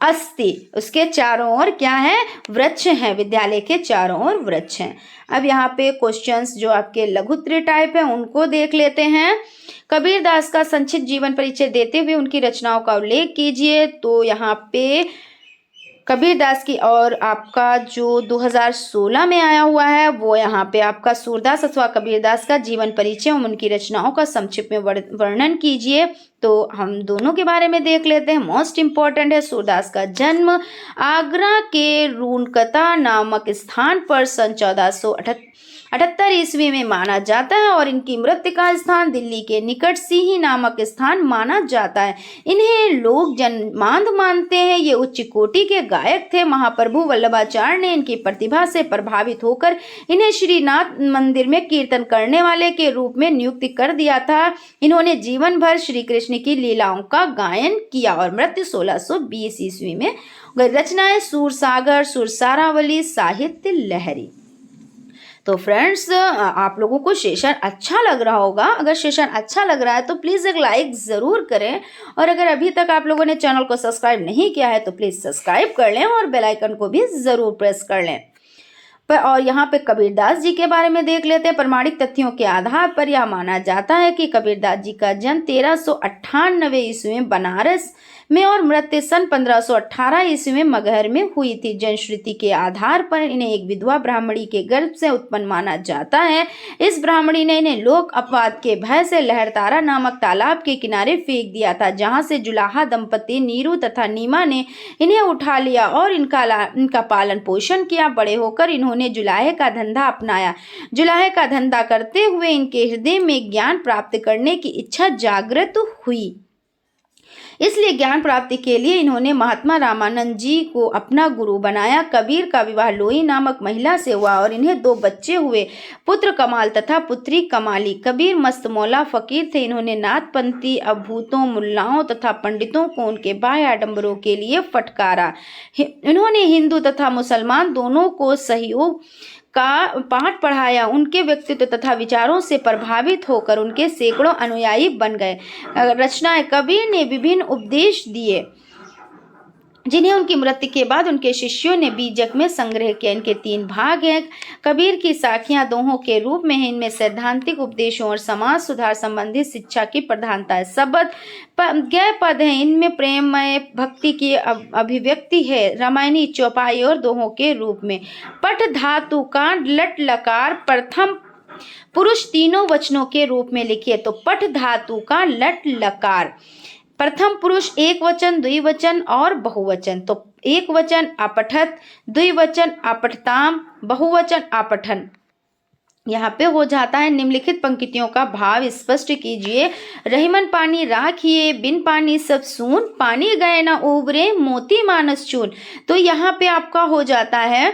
अस्ति, उसके चारों ओर क्या है? वृक्ष हैं। विद्यालय के चारों ओर वृक्ष हैं। अब यहाँ पे क्वेश्चंस जो आपके लघुत्तरीय टाइप है उनको देख लेते हैं। कबीर दास का संक्षिप्त जीवन परिचय देते हुए उनकी रचनाओं का उल्लेख कीजिए। तो यहाँ पे कबीरदास की। और आपका जो 2016 में आया हुआ है वो यहाँ पे आपका सूरदास अथवा कबीरदास का जीवन परिचय एवं उनकी रचनाओं का संक्षिप्त में वर्णन कीजिए। तो हम दोनों के बारे में देख लेते हैं। मोस्ट इम्पॉर्टेंट है, सूरदास का जन्म आगरा के रूनकता नामक स्थान पर सन 1478 ईस्वी में माना जाता है और इनकी मृत्यु का स्थान दिल्ली के निकट सिही नामक स्थान माना जाता है। इन्हें लोग जन्मांध मानते हैं। ये उच्च कोटि के गायक थे। महाप्रभु वल्लभाचार्य ने इनकी प्रतिभा से प्रभावित होकर इन्हें श्रीनाथ मंदिर में कीर्तन करने वाले के रूप में नियुक्त कर दिया था। इन्होंने जीवन भर श्री कृष्ण की लीलाओं का गायन किया और मृत्यु 1620 ईस्वी में। रचनाएं सूरसागर, सुरसारावली, साहित्य लहरी। तो फ्रेंड्स, आप लोगों को सेशन अच्छा लग रहा होगा। अगर सेशन अच्छा लग रहा है तो प्लीज़ एक लाइक ज़रूर करें और अगर अभी तक आप लोगों ने चैनल को सब्सक्राइब नहीं किया है तो प्लीज़ सब्सक्राइब कर लें और बेल आइकन को भी ज़रूर प्रेस कर लें। और यहाँ पे कबीरदास जी के बारे में देख लेते हैं। प्रमाणिक तथ्यों के आधार पर यह माना जाता है कि कबीरदास जी का जन्म 1398 ईस्वी में बनारस में और मृत्यु सन 1518 ईस्वी में मगहर में हुई थी। जनश्रुति के आधार पर इन्हें एक विधवा ब्राह्मणी के गर्भ से उत्पन्न माना जाता है। इस ब्राह्मणी ने इन्हें लोक अपवाद के भय से लहरतारा नामक तालाब के किनारे फेंक दिया था, जहां से जुलाहा दंपति नीरू तथा नीमा ने इन्हें उठा लिया और इनका पालन पोषण किया। बड़े होकर इन्होंने जुलाहे का धंधा अपनाया। जुलाहे का धंधा करते हुए इनके हृदय में ज्ञान प्राप्त करने की इच्छा जागृत हुई। इसलिए ज्ञान प्राप्ति के लिए इन्होंने महात्मा रामानंद जी को अपना गुरु बनाया। कबीर का विवाह लोई नामक महिला से हुआ और इन्हें 2 बच्चे हुए, पुत्र कमाल तथा पुत्री कमाली। कबीर मस्त मौला फकीर थे। इन्होंने नाथपंथी अभूतों, मुल्लाओं तथा पंडितों को उनके बाह्य आडंबरों के लिए फटकारा। इन्होंने हिंदू तथा मुसलमान दोनों को सहयोग का पाठ पढ़ाया। उनके व्यक्तित्व तथा विचारों से प्रभावित होकर उनके सैकड़ों अनुयायी बन गए। रचनाएं कबीर ने विभिन्न उपदेश दिए जिन्हें उनकी मृत्यु के बाद उनके शिष्यों ने बीजक में संग्रह किया। इनके 3 भाग हैं। कबीर की साखियां दोहों के रूप में है। इनमें सैद्धांतिक उपदेशों और समाज सुधार संबंधी शिक्षा की प्रधानता है। शब्द गय पद है। इनमें प्रेममय भक्ति की अभिव्यक्ति है। रामायणी चौपाई और दोहों के रूप में। पठ धातु का लट लकार प्रथम पुरुष तीनों वचनों के रूप में लिखिए। तो पठ धातु का लट लकार प्रथम पुरुष एक वचन, द्विवचन और बहुवचन। तो एक वचन अपठत, द्विवचन अपठताम, बहुवचन अपठन। यहाँ पे हो जाता है। निम्नलिखित पंक्तियों का भाव स्पष्ट कीजिए। रहीमन पानी राखिए, बिन पानी सब सून, पानी गए न उबरे, मोती मानस चून। तो यहाँ पे आपका हो जाता है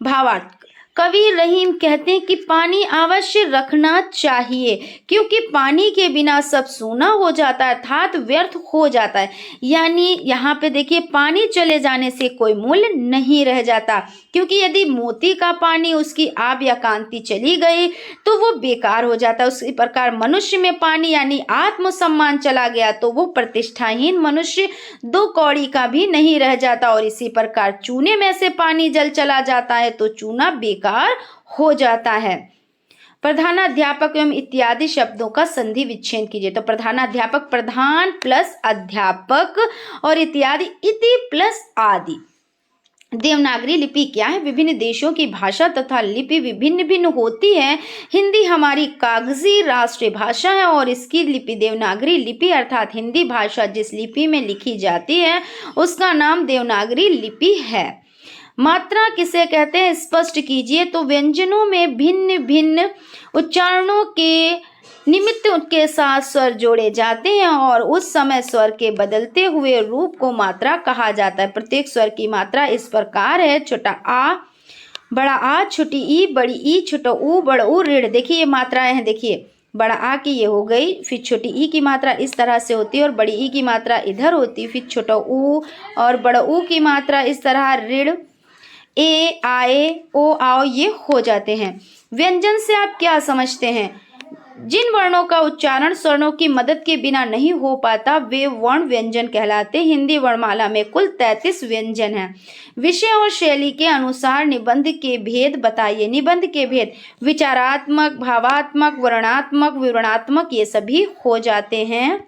भावार्थ। कबीर रहीम कहते हैं कि पानी अवश्य रखना चाहिए क्योंकि पानी के बिना सब सूना हो जाता है अर्थात व्यर्थ हो जाता है। यानी यहाँ पे देखिए, पानी चले जाने से कोई मूल्य नहीं रह जाता, क्योंकि यदि मोती का पानी उसकी आब या कांति चली गई तो वो बेकार हो जाता है। उसी प्रकार मनुष्य में पानी यानी आत्मसम्मान चला गया तो वो प्रतिष्ठाहीन मनुष्य 2 कौड़ी का भी नहीं रह जाता। और इसी प्रकार चूने में से पानी जल चला जाता है तो चूना बेकार हो जाता है। प्रधानाध्यापक एवं इत्यादि शब्दों का संधि विच्छेद कीजिए। तो प्रधानाध्यापक प्रधान प्लस अध्यापक और इत्यादि इति प्लस आदि। देवनागरी लिपि क्या है? विभिन्न देशों की भाषा तथा लिपि विभिन्न भिन्न होती है। हिंदी हमारी कागजी राष्ट्रीय भाषा है और इसकी लिपि देवनागरी लिपि अर्थात हिंदी भाषा जिस लिपि में लिखी जाती है उसका नाम देवनागरी लिपि है। मात्रा किसे कहते हैं? स्पष्ट कीजिए। तो व्यंजनों में भिन्न भिन्न उच्चारणों के निमित्त उनके साथ स्वर जोड़े जाते हैं और उस समय स्वर के बदलते हुए रूप को मात्रा कहा जाता है। प्रत्येक स्वर की मात्रा इस प्रकार है। छोटा आ, बड़ा आ, छोटी ई, बड़ी ई, छोटा ऊ, बड़ा ऊ, ऋण। देखिए ये मात्राएं हैं। देखिए बड़ा आ की ये हो गई, फिर छोटी ई की मात्रा इस तरह से होती है और बड़ी ई की मात्रा इधर होती, फिर छोटा ऊ और बड़ा ऊ की मात्रा इस तरह ऋण, ए, आए, ओ, आओ ये हो जाते हैं। व्यंजन से आप क्या समझते हैं? जिन वर्णों का उच्चारण स्वर्णों की मदद के बिना नहीं हो पाता वे वर्ण व्यंजन कहलाते। हिंदी वर्णमाला में कुल 33 व्यंजन हैं। विषय और शैली के अनुसार निबंध के भेद बताइए। निबंध के भेद विचारात्मक, भावात्मक, वर्णनात्मक, विवरणात्मक ये सभी हो जाते हैं।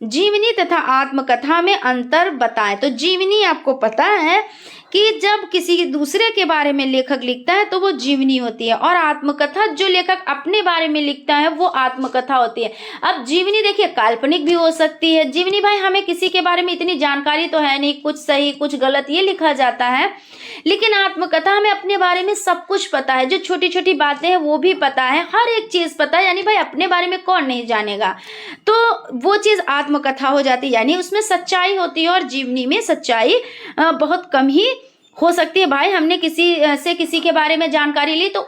जीवनी तथा आत्मकथा में अंतर बताएं। तो जीवनी आपको पता है कि जब किसी दूसरे के बारे में लेखक लिखता है तो वो जीवनी होती है, और आत्मकथा जो लेखक अपने बारे में लिखता है वो आत्मकथा होती है। अब जीवनी देखिए काल्पनिक भी हो सकती है। जीवनी भाई हमें किसी के बारे में इतनी जानकारी तो है नहीं, कुछ सही कुछ गलत ये लिखा जाता है, लेकिन आत्मकथा हमें अपने बारे में सब कुछ पता है, जो छोटी छोटी बातें हैं वो भी पता है, हर एक चीज पता है। यानी भाई अपने बारे में कौन नहीं जानेगा, तो वो चीज आत्मकथा हो जाती है, यानी उसमें सच्चाई होती है। और जीवनी में सच्चाई बहुत कम ही हो सकती है। भाई हमने किसी से किसी के बारे में जानकारी ली, तो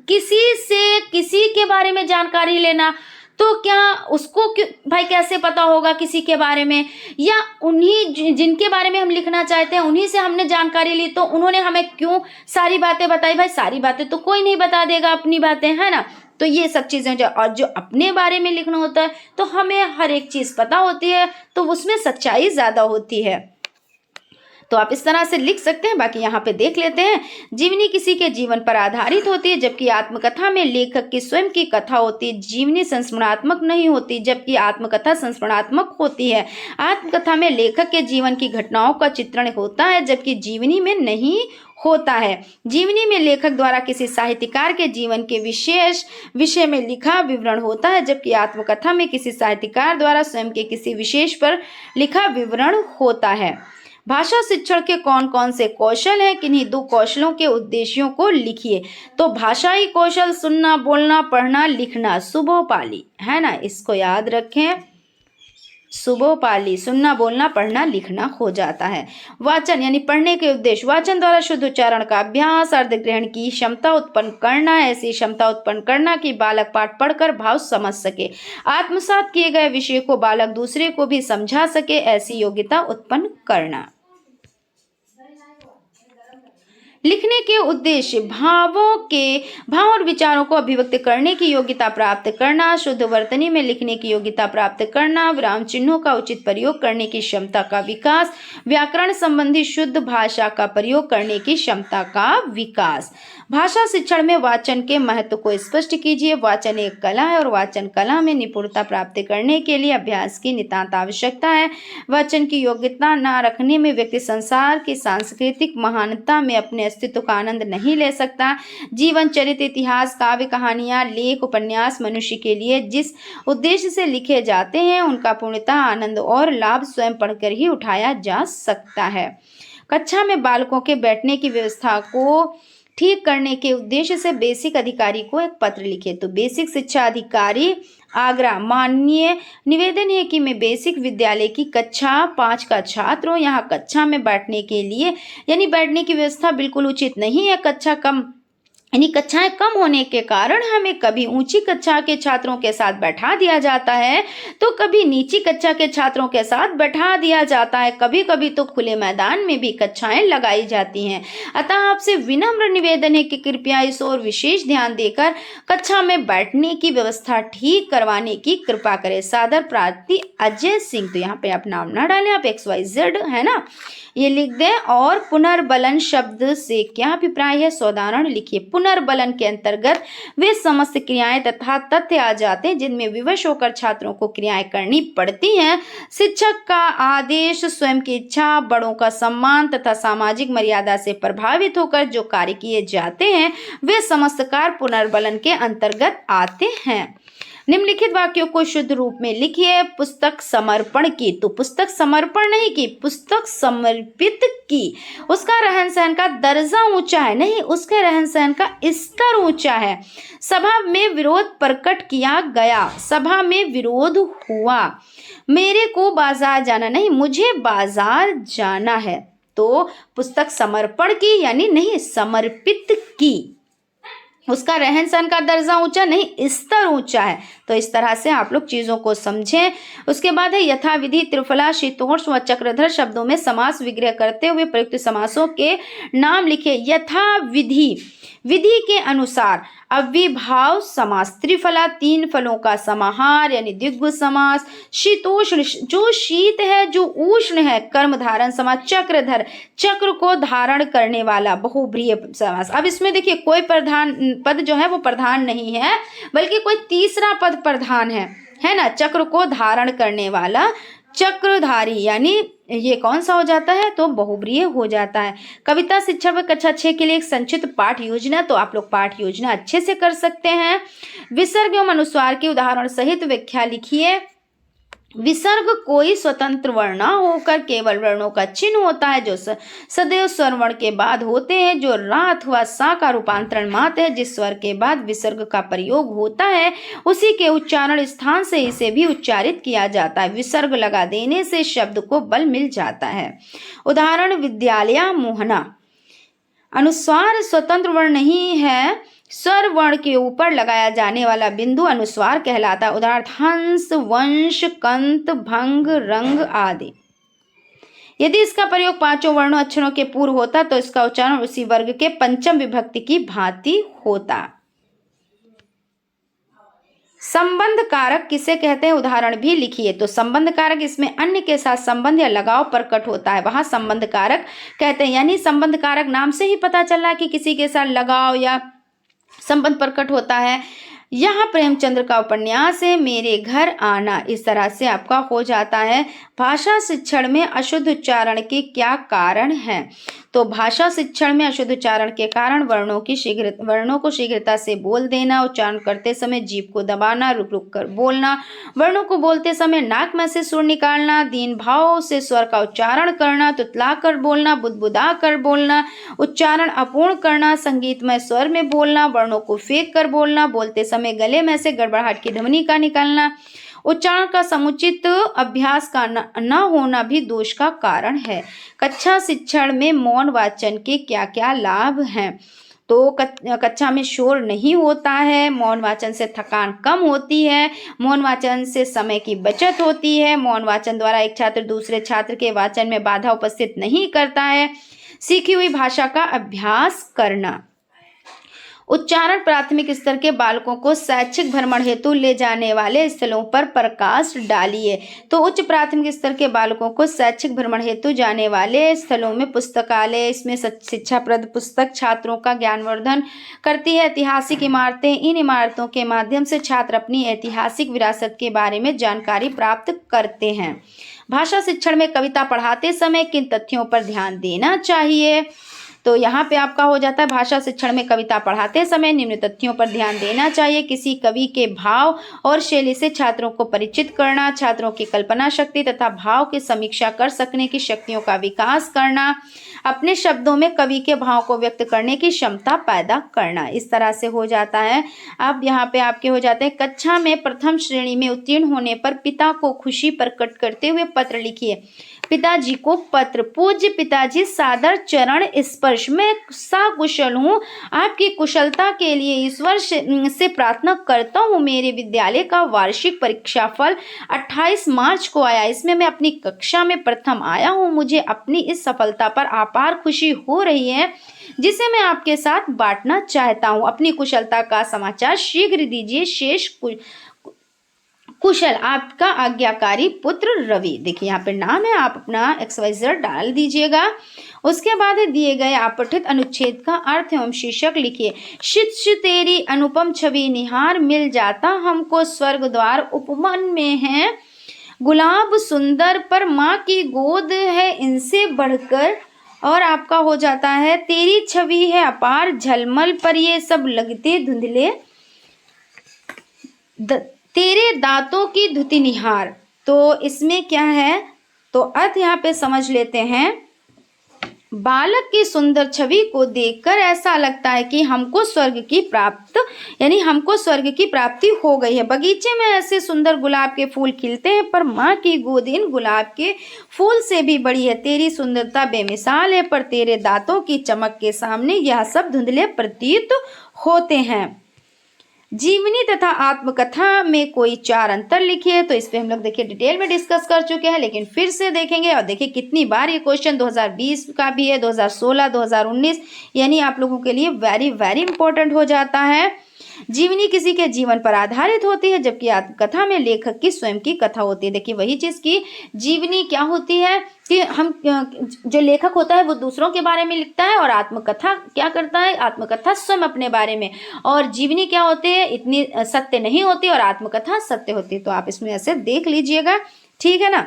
किसी से किसी के बारे में जानकारी लेना तो क्या उसको भाई कैसे पता होगा किसी के बारे में, या उन्हीं जिनके बारे में हम लिखना चाहते हैं उन्हीं से हमने जानकारी ली तो उन्होंने हमें क्यों सारी बातें बताई। भाई सारी बातें तो कोई नहीं बता देगा अपनी बातें, है ना। तो ये सब चीजें और जो अपने बारे में लिखना होता है तो हमें हर एक चीज पता होती है, तो उसमें सच्चाई ज्यादा होती है। तो आप इस तरह से लिख सकते हैं। बाकी यहाँ पे देख लेते हैं, जीवनी किसी के जीवन पर आधारित होती है, जबकि आत्मकथा में लेखक की स्वयं की कथा होती है। जीवनी संस्मरणात्मक नहीं होती, जबकि आत्मकथा संस्मरणात्मक होती है। आत्मकथा में लेखक के जीवन की घटनाओं का चित्रण होता है, जबकि जीवनी में नहीं होता है। जीवनी में लेखक द्वारा किसी साहित्यकार के जीवन के विशेष विषय में लिखा विवरण होता है, जबकि आत्मकथा में किसी साहित्यकार द्वारा स्वयं के किसी विशेष पर लिखा विवरण होता है। भाषा शिक्षण के कौन कौन से कौशल हैं, किन्हीं 2 कौशलों के उद्देश्यों को लिखिए। तो भाषाई कौशल सुनना, बोलना, पढ़ना, लिखना, सुबोपाली, है ना, इसको याद रखें। सुबोपाली सुनना, बोलना, पढ़ना, लिखना हो जाता है। वाचन यानी पढ़ने के उद्देश्य, वाचन द्वारा शुद्ध उच्चारण का अभ्यास, अर्थ ग्रहण की क्षमता उत्पन्न करना, ऐसी क्षमता उत्पन्न करना कि बालक पाठ पढ़कर भाव समझ सके, आत्मसात किए गए विषय को बालक दूसरे को भी समझा सके, ऐसी योग्यता उत्पन्न करना। लिखने के उद्देश्य, भाव और विचारों को अभिव्यक्त करने की योग्यता प्राप्त करना, शुद्ध वर्तनी में लिखने की योग्यता प्राप्त करना, विराम चिन्हों का उचित प्रयोग करने की क्षमता का विकास, व्याकरण संबंधी शुद्ध भाषा का प्रयोग करने की क्षमता का विकास। भाषा शिक्षण में वाचन के महत्व को स्पष्ट कीजिए। वाचन एक कला है और वाचन कला में निपुणता प्राप्त करने के लिए अभ्यास की नितांत आवश्यकता है। वाचन की योग्यता न रखने में व्यक्ति संसार की सांस्कृतिक महानता में अपने अस्तित्व का आनंद नहीं ले सकता। जीवन चरित्र, इतिहास, काव्य, कहानियां, लेख, उपन्यास मनुष्य के लिए जिस उद्देश्य से लिखे जाते हैं उनका पूर्णतः आनंद और लाभ स्वयं पढ़कर ही उठाया जा सकता है। कक्षा में बालकों के बैठने की व्यवस्था को ठीक करने के उद्देश्य से बेसिक अधिकारी को एक पत्र लिखे। तो बेसिक शिक्षा अधिकारी आगरा, माननीय निवेदन है कि मैं बेसिक विद्यालय की कक्षा 5 का छात्र हूँ। यहाँ कक्षा में बैठने के लिए यानी बैठने की व्यवस्था बिल्कुल उचित नहीं है। कक्षाएं कम होने के कारण हमें कभी ऊंची कक्षा के छात्रों के साथ बैठा दिया जाता है तो कभी नीची कक्षा के छात्रों के साथ बैठा दिया जाता है। कभी कभी तो खुले मैदान में भी कक्षाएं लगाई जाती हैं। अतः आपसे विनम्र निवेदन है कि कृपया इस ओर विशेष ध्यान देकर कक्षा में बैठने की व्यवस्था ठीक करवाने की कृपा करें। सादर प्रार्थी अजय सिंह। तो यहाँ पे आप नाम ना डालें, आप XYZ है ना ये लिख दें। और पुनर्बलन शब्द से क्या अभिप्राय है, साधारण लिखिए। पुनर्बलन के अंतर्गत वे समस्त क्रियाएं तथा तथ्य आ जाते हैं जिनमें विवश होकर छात्रों को क्रियाएं करनी पड़ती हैं। शिक्षक का आदेश, स्वयं की इच्छा, बड़ों का सम्मान तथा सामाजिक मर्यादा से प्रभावित होकर जो कार्य किए जाते हैं वे समस्त कार्य पुनर्बलन के अंतर्गत आते हैं। निम्नलिखित वाक्यों को शुद्ध रूप में लिखिए। पुस्तक समर्पण की, तो पुस्तक समर्पण नहीं की, पुस्तक समर्पित की। उसका रहन सहन का दर्जा ऊंचा है, नहीं उसके रहन सहन का स्तर ऊंचा है। सभा में विरोध प्रकट किया गया, सभा में विरोध हुआ। मेरे को बाजार जाना, नहीं मुझे बाजार जाना है। तो पुस्तक समर्पण की यानी नहीं समर्पित की। उसका रहन सहन का दर्जा ऊंचा नहीं स्तर ऊंचा है। तो इस तरह से आप लोग चीजों को समझें। उसके बाद है यथाविधि, त्रिफला, शीतोष्ण व चक्रधर शब्दों में समास विग्रह करते हुए प्रयुक्त समासों के नाम लिखे। यथाविधि, विधि के अनुसार अविभाव समास। त्रिफला, 3 फलों का समाहार यानी द्विगु समास। शीतोष्ण, जो शीत है जो उष्ण है, कर्म धारण समास। चक्रधर, चक्र को धारण करने वाला बहुब्रीहि समास। अब इसमें देखिए कोई प्रधान पद जो है वो प्रधान नहीं है बल्कि कोई तीसरा पद प्रधान है ना। चक्र को धारण करने वाला चक्रधारी, यानी ये कौन सा हो जाता है, तो बहुब्रीहि हो जाता है। कविता शिक्षण में कक्षा 6 के लिए एक संक्षिप्त पाठ योजना, तो आप लोग पाठ योजना अच्छे से कर सकते हैं। विसर्ग एवं अनुस्वार की उदाहरण सहित व्याख्या लिखिए। विसर्ग कोई स्वतंत्र वर्ण न होकर केवल वर्णों का चिन्ह होता है जो सदैव स्वर वर्ण के बाद होते हैं, जो रा अथवा सा का रूपांतरण मात्र है। जिस स्वर के बाद विसर्ग का प्रयोग होता है उसी के उच्चारण स्थान से इसे भी उच्चारित किया जाता है। विसर्ग लगा देने से शब्द को बल मिल जाता है। उदाहरण विद्यालया मोहना। अनुस्वार स्वतंत्र वर्ण नहीं है, स्वर वर्ण के ऊपर लगाया जाने वाला बिंदु अनुस्वार कहलाता है। उदाहरण हंस, वंश, कंत, भंग, रंग आदि। यदि इसका प्रयोग पांचों वर्णों अक्षरों के पूर्व होता तो इसका उच्चारण उसी वर्ग के पंचम विभक्ति की भांति होता। संबंध कारक किसे कहते हैं, उदाहरण भी लिखिए। तो संबंध कारक, इसमें अन्य के साथ संबंध या लगाव प्रकट होता है, वहां संबंध कारक कहते हैं। यानी संबंध कारक नाम से ही पता चल रहा है कि किसी के साथ लगाव या संबंध प्रकट होता है। यहाँ प्रेमचंद्र का उपन्यास है मेरे घर आना, इस तरह से आपका हो जाता है। भाषा शिक्षण में अशुद्ध उच्चारण के क्या कारण हैं, तो भाषा शिक्षण में अशुद्ध उच्चारण के कारण वर्णों को शीघ्रता से बोल देना, उच्चारण करते समय जीभ को दबाना, रुक रुक कर बोलना, वर्णों को बोलते समय नाक में से सुर निकालना, दीन भाव से स्वर का उच्चारण करना, तुतला कर बोलना, बुदबुदा कर बोलना, उच्चारण अपूर्ण करना, संगीतमय स्वर में बोलना, वर्णों को फेंक कर बोलना, बोलते समय गले में से गड़बड़ाहट की ध्वनि का निकालना, उच्चारण का समुचित अभ्यास का न होना भी दोष का कारण है। कक्षा शिक्षण में मौन वाचन के क्या क्या लाभ हैं, तो कक्षा में शोर नहीं होता है, मौन वाचन से थकान कम होती है, मौन वाचन से समय की बचत होती है, मौन वाचन द्वारा एक छात्र दूसरे छात्र के वाचन में बाधा उपस्थित नहीं करता है, सीखी हुई भाषा का अभ्यास करना। उच्चारण प्राथमिक स्तर के बालकों को शैक्षिक भ्रमण हेतु ले जाने वाले स्थलों पर प्रकाश डालिए। तो उच्च प्राथमिक स्तर के बालकों को शैक्षिक भ्रमण हेतु जाने वाले स्थलों में पुस्तकालय, इसमें शिक्षाप्रद पुस्तक छात्रों का ज्ञानवर्धन करती है। ऐतिहासिक इमारतें, इन इमारतों के माध्यम से छात्र अपनी ऐतिहासिक विरासत के बारे में जानकारी प्राप्त करते हैं। भाषा शिक्षण में कविता पढ़ाते समय किन तथ्यों पर ध्यान देना चाहिए, तो यहाँ पे आपका हो जाता है भाषा शिक्षण में कविता पढ़ाते समय निम्न तथ्यों पर ध्यान देना चाहिए। किसी कवि के भाव और शैली से छात्रों को परिचित करना, छात्रों की कल्पना शक्ति तथा भाव की समीक्षा कर सकने की शक्तियों का विकास करना, अपने शब्दों में कवि के भाव को व्यक्त करने की क्षमता पैदा करना, इस तरह से हो जाता है। अब यहाँ पे आपके हो जाते हैं कक्षा में प्रथम श्रेणी में उत्तीर्ण होने पर पिता को खुशी प्रकट करते हुए पत्र लिखिए। पिताजी को पत्र। पूज्य पिताजी, सादर चरण स्पर्श, मैं सकुशल हूँ। आपकी कुशलता के लिए ईश्वर से प्रार्थना करता हूँ। मेरे विद्यालय का वार्षिक परीक्षाफल 28 मार्च को आया, इसमें मैं अपनी कक्षा में प्रथम आया हूँ। मुझे अपनी इस सफलता पर अपार खुशी हो रही है जिसे मैं आपके साथ बांटना चाहता हूँ। अपनी कुशलता का समाचार शीघ्र दीजिए। शेष कुशल, आपका आज्ञाकारी पुत्र रवि। देखिए यहाँ पे नाम है, आप अपना XYZ डाल दीजिएगा। उसके बाद दिए गए अपठित अनुच्छेद का अर्थ एवं शीर्षक लिखिए। शिष्य तेरी अनुपम छवि निहार मिल जाता हमको, स्वर्ग द्वार उपवन में है गुलाब सुंदर, पर माँ की गोद है इनसे बढ़कर। और आपका हो जाता है तेरी छवि है अपार झलमल, पर ये सब लगते धुंधले, तेरे दांतों की धुति निहार। तो इसमें क्या है, तो अर्थ यहाँ पे समझ लेते हैं। बालक की सुंदर छवि को देखकर ऐसा लगता है कि हमको स्वर्ग की प्राप्ति हो गई है। बगीचे में ऐसे सुंदर गुलाब के फूल खिलते हैं, पर माँ की गोद इन गुलाब के फूल से भी बड़ी है। तेरी सुंदरता बेमिसाल है, पर तेरे दांतों की चमक के सामने यह सब धुंधले प्रतीत होते हैं। जीवनी तथा आत्मकथा में कोई 4 अंतर लिखिए। तो इस पे हम लोग देखिए डिटेल में डिस्कस कर चुके हैं, लेकिन फिर से देखेंगे। और देखिए कितनी बार ये क्वेश्चन 2020 का भी है, 2016, 2019, यानी आप लोगों के लिए वेरी वेरी इंपॉर्टेंट हो जाता है। जीवनी किसी के जीवन पर आधारित होती है, जबकि आत्मकथा में लेखक की स्वयं की कथा होती है। देखिए वही चीज़ की जीवनी क्या होती है कि हम जो लेखक होता है वो दूसरों के बारे में लिखता है, और आत्मकथा क्या करता है, आत्मकथा स्वयं अपने बारे में। और जीवनी क्या होती है, इतनी सत्य नहीं होती, और आत्मकथा सत्य होती है। तो आप इसमें ऐसे देख लीजिएगा, ठीक है ना।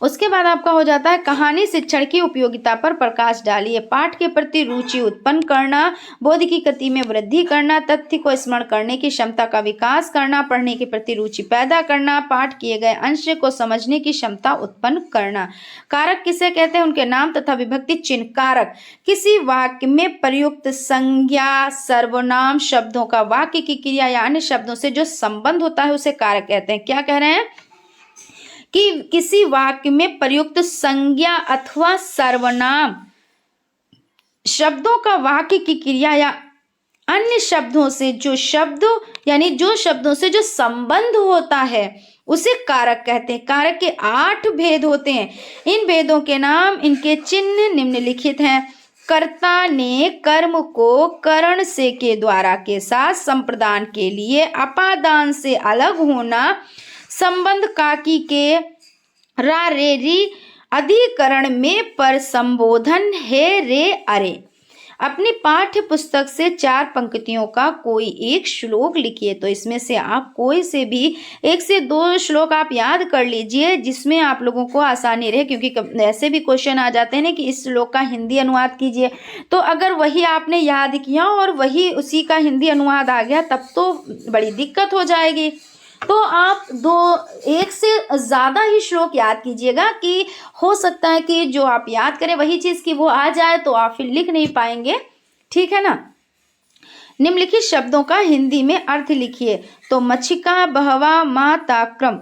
उसके बाद आपका हो जाता है कहानी शिक्षण की उपयोगिता पर प्रकाश डालिए। पाठ के प्रति रुचि उत्पन्न करना, बोध की गति में वृद्धि करना, तथ्य को स्मरण करने की क्षमता का विकास करना, पढ़ने के प्रति रुचि पैदा करना, पाठ किए गए अंश को समझने की क्षमता उत्पन्न करना। कारक किसे कहते हैं? उनके नाम तथा विभक्ति चिन्ह। कारक किसी वाक्य में प्रयुक्त संज्ञा, सर्वनाम, शब्दों का वाक्य की क्रिया या अन्य शब्दों से जो संबंध होता है उसे कारक कहते हैं। क्या कह रहे हैं कि किसी वाक्य में प्रयुक्त संज्ञा अथवा सर्वनाम, शब्दों का वाक्य की क्रिया या अन्य शब्दों से जो शब्द यानी जो शब्दों से जो संबंध होता है उसे कारक कहते हैं। कारक के 8 भेद होते हैं। इन भेदों के नाम, इनके चिन्ह निम्नलिखित हैं। कर्ता ने कर्म को करण से के द्वारा के साथ संप्रदान के लिए अपादान से अलग होना, संबंध काकी के रा रे री अधिकरण में पर संबोधन है रे अरे। अपनी पाठ्य पुस्तक से 4 पंक्तियों का कोई एक श्लोक लिखिए। तो इसमें से आप कोई से भी 1 से 2 श्लोक आप याद कर लीजिए जिसमें आप लोगों को आसानी रहे, क्योंकि ऐसे भी क्वेश्चन आ जाते हैं ना कि इस श्लोक का हिंदी अनुवाद कीजिए। तो अगर वही आपने याद किया और वही उसी का हिंदी अनुवाद आ गया तब तो बड़ी दिक्कत हो जाएगी। तो आप 1 से ज़्यादा ही श्लोक याद कीजिएगा कि हो सकता है कि जो आप याद करें वही चीज़ की वो आ जाए तो आप फिर लिख नहीं पाएंगे, ठीक है ना। निम्नलिखित शब्दों का हिंदी में अर्थ लिखिए। तो मक्षिका, बहवा, माँ, ताक्रम।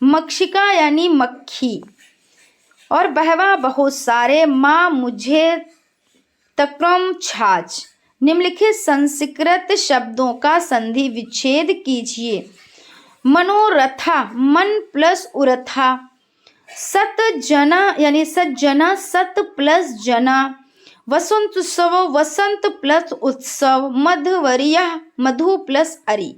मक्षिका यानी मक्खी, और बहवा बहुत सारे, माँ मुझे, तक्रम छाछ। निम्नलिखित संस्कृत शब्दों का संधि विच्छेद कीजिए। मनोरथा, मन प्लस उरथा। सत जना यानी सज्जना, सत प्लस जना। वसंत उत्सव, वसंत प्लस उत्सव। मधवरिया, मधु प्लस अरी।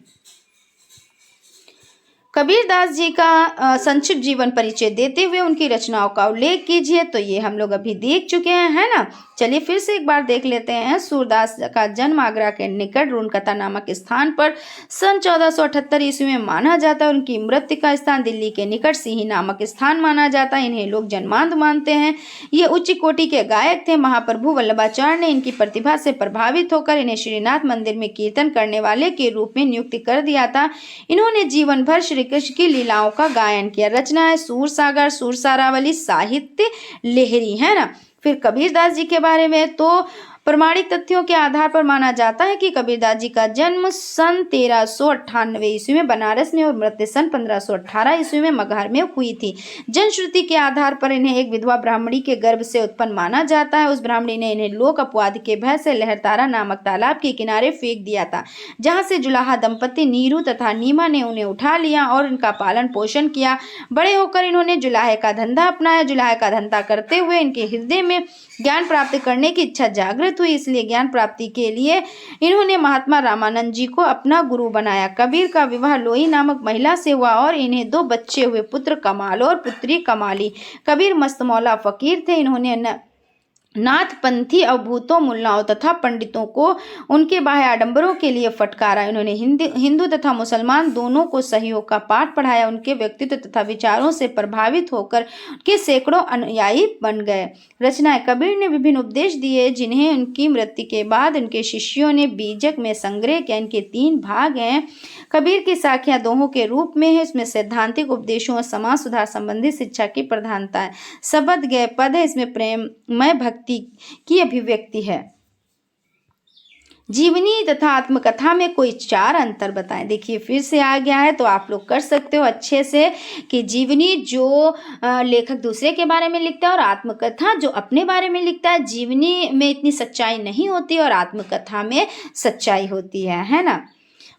कबीरदास जी का संक्षिप्त जीवन परिचय देते हुए उनकी रचनाओं का उल्लेख कीजिए। तो ये हम लोग अभी देख चुके हैं, है ना। चलिए फिर से एक बार देख लेते हैं। सूरदास का जन्म आगरा के निकट रूनकथा नामक स्थान पर सन 1478 ईस्वी में माना जाता है। उनकी मृत्यु का स्थान दिल्ली के निकट सिही नामक स्थान माना जाता है। इन्हें लोग जन्मांध मानते हैं। ये उच्च कोटि के गायक थे। महाप्रभु वल्लभाचार्य ने इनकी प्रतिभा से प्रभावित होकर इन्हें श्रीनाथ मंदिर में कीर्तन करने वाले के रूप में नियुक्त कर दिया था। इन्होंने जीवन भर श्री कृष्ण की लीलाओं का गायन किया। रचना है सूर सागर, सूर सारावली, साहित्य लहरी, है ना। फिर कबीरदास जी के बारे में तो प्रमाणिक तथ्यों के आधार पर माना जाता है कि कबीरदास जी का जन्म सन 1398 ईस्वी में बनारस में और मृत्यु सन 1518 ईस्वी में मगहर में हुई थी। जनश्रुति के आधार पर इन्हें एक विधवा ब्राह्मणी के गर्भ से उत्पन्न माना जाता है। उस ब्राह्मणी ने इन्हें लोक अपवाद के भय से लहरतारा नामक तालाब के किनारे फेंक दिया था, जहाँ से जुलाहा दंपति नीरू तथा नीमा ने उन्हें उठा लिया और इनका पालन पोषण किया। बड़े होकर इन्होंने जुलाहे का धंधा अपनाया। जुलाहे का धंधा करते हुए इनके हृदय में ज्ञान प्राप्त करने की इच्छा जागृत हुई, इसलिए ज्ञान प्राप्ति के लिए इन्होंने महात्मा रामानंद जी को अपना गुरु बनाया। कबीर का विवाह लोई नामक महिला से हुआ और इन्हें 2 बच्चे हुए, पुत्र कमाल और पुत्री कमाली। कबीर मस्त मौला फकीर थे। इन्होंने नाथपंथी अवभूतों, मुल्लाओं तथा पंडितों को उनके बाह्य आडंबरों के लिए फटकारा। इन्होंने हिंदू तथा मुसलमान दोनों को सहयोग का पाठ पढ़ाया। उनके व्यक्तित्व तथा विचारों से प्रभावित होकर उनके सैकड़ों अनुयायी बन गए। रचनाएं कबीर ने विभिन्न उपदेश दिए जिन्हें उनकी मृत्यु के बाद उनके शिष्यों ने बीजक में संग्रह किया। इनके 3 भाग हैं। कबीर की साखियां दोहों के रूप में है। इसमें सैद्धांतिक उपदेशों और समाज सुधार संबंधी शिक्षा की प्रधानता है। शब्द गए पद है। इसमें प्रेममय भक्ति की अभिव्यक्ति है। जीवनी तथा आत्मकथा में कोई 4 अंतर बताएं। देखिए फिर से आ गया है तो आप लोग कर सकते हो अच्छे से कि जीवनी जो लेखक दूसरे के बारे में लिखता है और आत्मकथा जो अपने बारे में लिखता है। जीवनी में इतनी सच्चाई नहीं होती और आत्मकथा में सच्चाई होती है ना।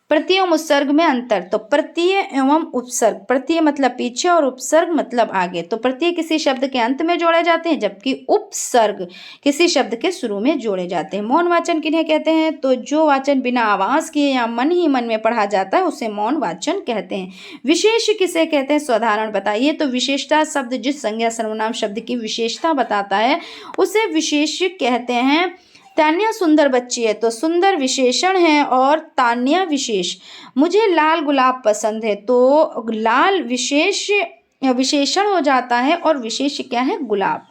प्रत्यय एवं उपसर्ग में अंतर। तो प्रत्यय एवं उपसर्ग, प्रत्यय मतलब पीछे और उपसर्ग मतलब आगे। तो प्रत्यय किसी शब्द के अंत में जोड़े जाते हैं जबकि उपसर्ग किसी शब्द के शुरू में जोड़े जाते हैं। मौन वाचन किन्हें कहते हैं? तो जो वाचन बिना आवाज किए या मन ही मन में पढ़ा जाता है उसे मौन वाचन कहते हैं। विशेष किसे कहते हैं? साधारण बताइए। तो विशेषता शब्द जिस संज्ञा सर्वनाम शब्द की विशेषता बताता है उसे विशेष कहते हैं। तान्या सुंदर बच्ची है तो सुंदर विशेषण है और तान्या विशेष। मुझे लाल गुलाब पसंद है तो लाल विशेष विशेषण हो जाता है और विशेष क्या है, गुलाब।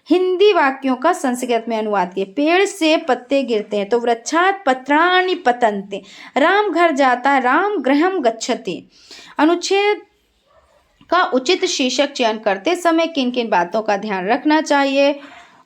हिंदी वाक्यों का संस्कृत में अनुवाद किए। पेड़ से पत्ते गिरते हैं तो वृक्षात् पत्राणि पतन्ते। राम घर जाता, राम गृहम गच्छति। अनुच्छेद का उचित शीर्षक चयन करते समय किन किन बातों का ध्यान रखना चाहिए?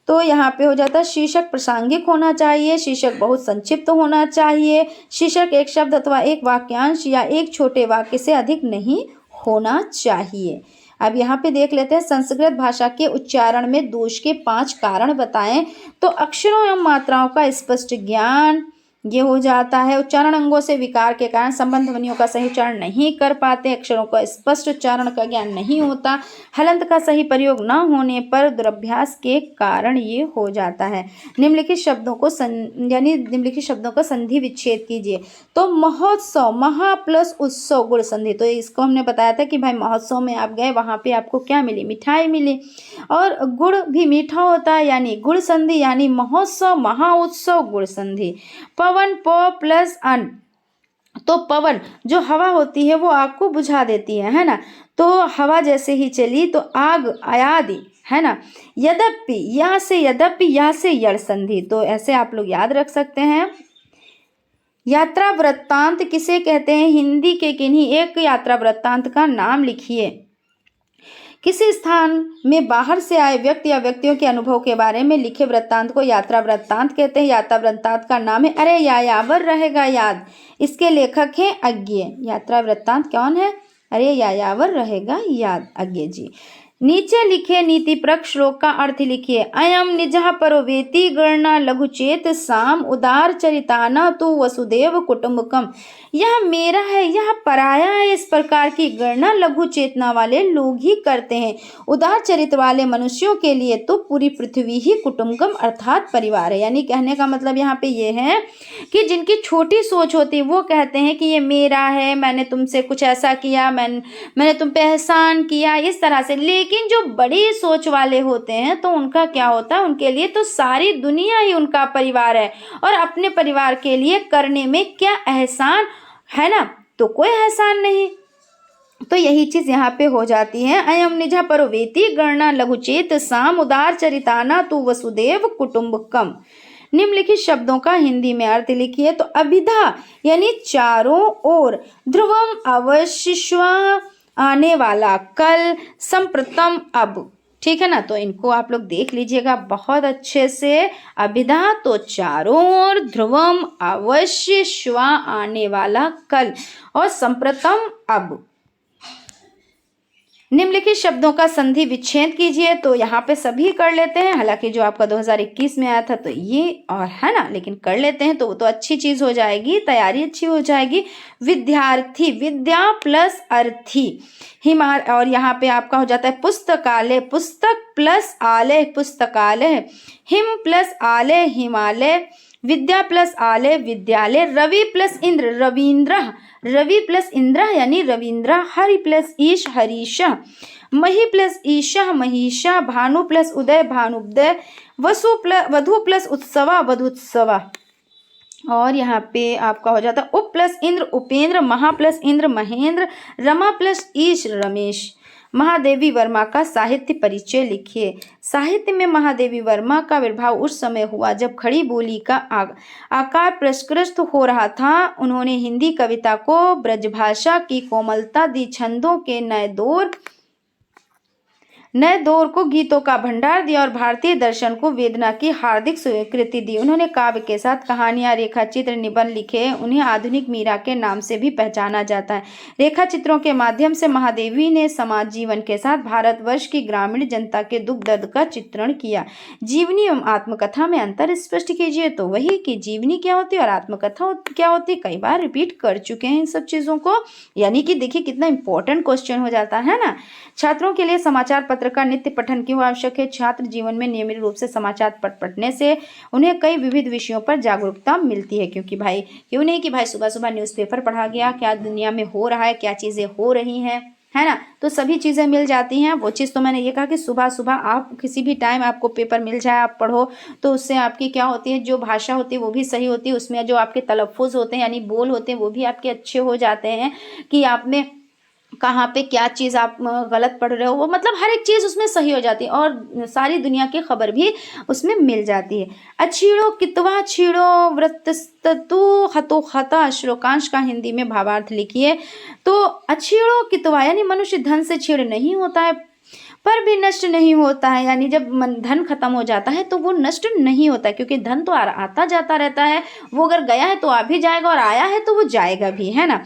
तो यहाँ पे हो जाता है शीर्षक प्रासंगिक होना चाहिए, शीर्षक बहुत संक्षिप्त होना चाहिए, शीर्षक एक शब्द अथवा एक वाक्यांश या एक छोटे वाक्य से अधिक नहीं होना चाहिए। अब यहाँ पे देख लेते हैं संस्कृत भाषा के उच्चारण में दोष के 5 कारण बताएं। तो अक्षरों एवं मात्राओं का स्पष्ट ज्ञान, ये हो जाता है। उच्चारण अंगों से विकार के कारण संबंध ध्वनियों का सही उच्चारण नहीं कर पाते, अक्षरों का स्पष्ट उच्चारण का ज्ञान नहीं होता, हलंत का सही प्रयोग न होने पर दुरभ्यास के कारण ये हो जाता है। निम्नलिखित शब्दों को निम्नलिखित शब्दों का संधि विच्छेद कीजिए। तो महोत्सव, महा प्लस उत्सव गुण संधि। तो इसको हमने बताया था कि भाई महोत्सव में आप गए, वहाँ पे आपको क्या मिली, मिठाई मिली, और गुड़ भी मीठा होता है, यानी गुड़ संधि, यानी महोत्सव महा उत्सव गुड़ संधि। पवन, प प्लस अन। तो पवन जो हवा होती है वो आग को बुझा देती है ना, तो हवा जैसे ही चली तो आग आयादी, है ना। यद्यपि, या से यद्यपि, या से यड़ संधि। तो ऐसे आप लोग याद रख सकते हैं। यात्रा वृत्तांत किसे कहते हैं? हिंदी के किन्हीं एक यात्रा वृत्तांत का नाम लिखिए। किसी स्थान में बाहर से आए व्यक्ति या व्यक्तियों के अनुभव के बारे में लिखे वृत्तांत को यात्रा वृत्तांत कहते हैं। यात्रा वृत्तांत का नाम है अरे यायावर रहेगा याद। इसके लेखक हैं अज्ञे। यात्रा वृत्तांत कौन है? अरे यायावर रहेगा याद, अज्ञे जी। नीचे लिखे नीति परक श्लोक का अर्थ लिखिए। अयम निजः परोवेति गणना लघुचेत साम उदार चरिताना तु वसुदेव कुटुंबकम। यह मेरा है, यह पराया है, इस प्रकार की गणना लघु चेतना वाले लोग ही करते हैं। उदार चरित्र वाले मनुष्यों के लिए तो पूरी पृथ्वी ही कुटुंबकम अर्थात परिवार है। यानी कहने का मतलब यहाँ पे ये है कि जिनकी छोटी सोच होती है वो कहते हैं कि ये मेरा है, मैंने तुमसे कुछ ऐसा किया, मैंने तुम पे एहसान किया, इस तरह से। लेकिन जो बड़ी सोच वाले होते हैं तो उनका क्या होता है, उनके लिए तो सारी दुनिया ही उनका परिवार है, और अपने परिवार के लिए करने में क्या एहसान है ना, तो कोई एहसान नहीं। तो यही चीज यहाँ पे हो जाती है। अयम निजा परोवेति गणना लघुचेत साम उदार चरिताना तु वसुदेव कुटुंबकम। निम्नलिखित शब्दों का हिंदी में अर्थ लिखिए। तो अभिधा यानी चारों ओर, ध्रुवम अवश्य, आने वाला, कल, संप्रतम, अब। ठीक है ना, तो इनको आप लोग देख लीजिएगा बहुत अच्छे से। अभिधा तो चारों ओर, ध्रुवम अवश्य, श्वा आने वाला, कल, और संप्रतम अब। निम्नलिखित शब्दों का संधि विच्छेद कीजिए। तो यहाँ पे सभी कर लेते हैं, हालांकि जो आपका 2021 में आया था तो ये और है ना, लेकिन कर लेते हैं तो वो तो अच्छी चीज हो जाएगी, तैयारी अच्छी हो जाएगी। विद्यार्थी, विद्या प्लस अर्थी, हिमाल, और यहाँ पे आपका हो जाता है पुस्तकालय, पुस्तक प्लस आलय पुस्तकालय, हिम प्लस आलय हिमालय, विद्या प्लस आलय विद्यालय, रवि प्लस इंद्र रवींद्र, रवि प्लस इंद्र यानी रवींद्र, हरि प्लस ईश हरीशा, मही प्लस ईशा महिषा, भानु प्लस उदय भानुदय, वधु प्लस उत्सवा वधुत्सवा। और यहाँ पे आपका हो जाता है उप प्लस इंद्र उपेंद्र, महा प्लस इंद्र महेंद्र, रमा प्लस ईश रमेश। महादेवी वर्मा का साहित्य परिचय लिखिए। साहित्य में महादेवी वर्मा का आविर्भाव उस समय हुआ जब खड़ी बोली का आकार परिष्कृत हो रहा था। उन्होंने हिंदी कविता को ब्रजभाषा की कोमलता दी, छंदों के नए दौर को गीतों का भंडार दिया और भारतीय दर्शन को वेदना की हार्दिक स्वीकृति दी। उन्होंने काव्य के साथ कहानियां, रेखाचित्र, निबंध लिखे। उन्हें आधुनिक मीरा के नाम से भी पहचाना जाता है। रेखाचित्रों के माध्यम से महादेवी ने समाज जीवन के साथ भारतवर्ष की ग्रामीण जनता के दुख दर्द का चित्रण किया। जीवनी एवं आत्मकथा में अंतर स्पष्ट कीजिए। तो वही कि जीवनी क्या होती है और आत्मकथा क्या होती है, कई बार रिपीट कर चुके हैं इन सब चीजों को। यानी कि देखिए कितना इंपॉर्टेंट क्वेश्चन हो जाता है ना। छात्रों के लिए समाचार पत्र का नित्य पठन क्यों आवश्यक है? छात्र जीवन में नियमित रूप से समाचार पत्र पढ़ने से उन्हें कई विविध विषयों पर जागरूकता मिलती है। क्योंकि भाई क्यों नहीं कि भाई सुबह सुबह न्यूज़पेपर पढ़ा गया, क्या दुनिया में हो रहा है, क्या चीज़ें हो रही हैं, है ना, तो सभी चीज़ें मिल जाती हैं। वो चीज़ तो मैंने ये कहा कि सुबह सुबह आप किसी भी टाइम आपको पेपर मिल जाए, आप पढ़ो, तो उससे आपकी क्या होती है, जो भाषा होती है वो भी सही होती है। उसमें जो आपके तलफ़ुज़ होते हैं यानी बोल होते हैं वो भी आपके अच्छे हो जाते हैं कि आप में कहाँ पे क्या चीज़ आप गलत पढ़ रहे हो, वो मतलब हर एक चीज़ उसमें सही हो जाती है और सारी दुनिया की खबर भी उसमें मिल जाती है। अछीड़ो कितवा छीड़ो व्रतस्तु हतो हता श्लोकांश का हिंदी में भावार्थ लिखिए। तो अछीड़ो कितवा यानी मनुष्य धन से छीड़ नहीं होता है पर भी नष्ट नहीं होता है, यानी जब धन खत्म हो जाता है तो वो नष्ट नहीं होता है, क्योंकि धन तो आता जाता रहता है, वो अगर गया है तो आ भी जाएगा और आया है तो वो जाएगा भी, है ना।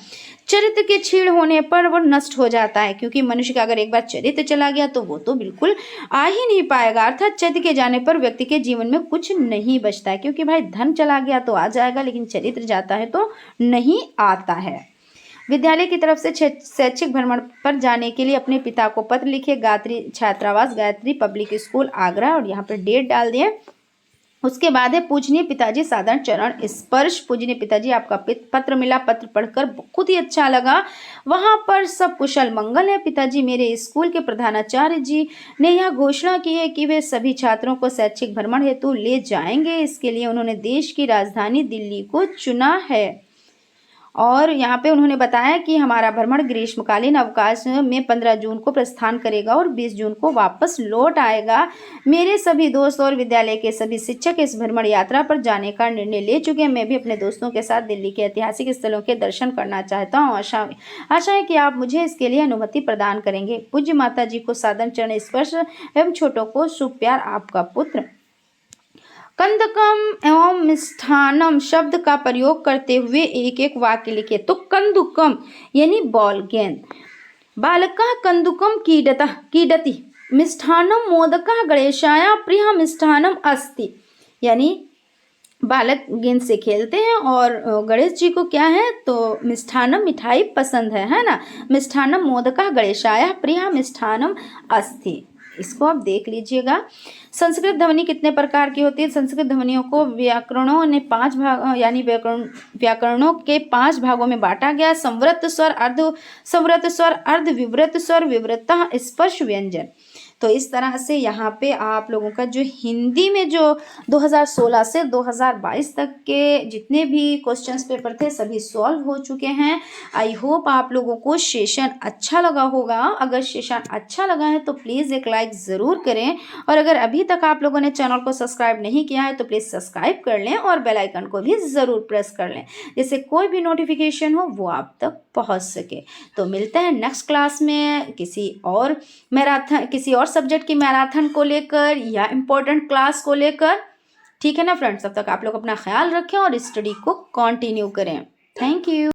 चरित्र के छीड़ होने पर वो नष्ट हो जाता है, क्योंकि मनुष्य का अगर एक बार चरित्र चला गया तो वो तो बिल्कुल आ ही नहीं पाएगा। अर्थात चरित्र के जाने पर व्यक्ति के जीवन में कुछ नहीं बचता है, क्योंकि भाई धन चला गया तो आ जाएगा लेकिन चरित्र जाता है तो नहीं आता है। विद्यालय की तरफ से शैक्षिक भ्रमण पर जाने के लिए अपने पिता को पत्र लिखे। गायत्री छात्रावास गायत्री पब्लिक स्कूल आगरा, और यहाँ पर डेट डाल दिए। उसके बाद है पूजनीय पिताजी साधारण चरण स्पर्श। पूजनीय पिताजी आपका पत्र मिला, पत्र पढ़कर बहुत ही अच्छा लगा, वहां पर सब कुशल मंगल है। पिताजी मेरे स्कूल के प्रधानाचार्य जी ने यह घोषणा की है कि वे सभी छात्रों को शैक्षिक भ्रमण हेतु ले जाएंगे। इसके लिए उन्होंने देश की राजधानी दिल्ली को चुना है। और यहाँ पे उन्होंने बताया कि हमारा भ्रमण ग्रीष्मकालीन अवकाश में 15 जून को प्रस्थान करेगा और 20 जून को वापस लौट आएगा। मेरे सभी दोस्त और विद्यालय के सभी शिक्षक इस भ्रमण यात्रा पर जाने का निर्णय ले चुके हैं। मैं भी अपने दोस्तों के साथ दिल्ली के ऐतिहासिक स्थलों के दर्शन करना चाहता हूँ। आशा है कि आप मुझे इसके लिए अनुमति प्रदान करेंगे। पूज्य माता जी को सादर चरण स्पर्श एवं छोटों को शुभ प्यार, आपका पुत्र। कंदकम एवं मिष्ठानम शब्द का प्रयोग करते हुए एक एक वाक्य लिखे। तो कंदुकम यानी बॉल गेंद, बालकः कंदुकम कीडति, मिष्ठानम मोदकः गणेशाय प्रिय मिष्ठानम अस्ति, यानी बालक गेंद से खेलते हैं और गणेश जी को क्या है तो मिष्ठानम मिठाई पसंद है ना। मिष्ठानम मोदकः गणेशाय प्रिय मिष्ठानम अस्ति, इसको आप देख लीजिएगा। संस्कृत ध्वनि कितने प्रकार की होती है? संस्कृत ध्वनियों को व्याकरणों ने 5 भाग यानी व्याकरणों के 5 भागों में बांटा गया। संवृत स्वर, अर्ध संवृत स्वर, अर्ध विवृत स्वर, विवृतः, स्पर्श, व्यंजन। तो इस तरह से यहाँ पे आप लोगों का जो हिंदी में जो 2016 से 2022 तक के जितने भी क्वेश्चंस पेपर थे सभी सॉल्व हो चुके हैं। आई होप आप लोगों को सेशन अच्छा लगा होगा। अगर सेशन अच्छा लगा है तो प्लीज़ एक लाइक ज़रूर करें, और अगर अभी तक आप लोगों ने चैनल को सब्सक्राइब नहीं किया है तो प्लीज़ सब्सक्राइब कर लें और बेल आइकन को भी ज़रूर प्रेस कर लें, जिससे कोई भी नोटिफिकेशन हो वो आप तक पहुंच सके। तो मिलते हैं नेक्स्ट क्लास में किसी और सब्जेक्ट की मैराथन को लेकर या इम्पोर्टेंट क्लास को लेकर। ठीक है ना फ्रेंड्स, तब तक आप लोग अपना ख्याल रखें और स्टडी को कंटिन्यू करें। Thank you.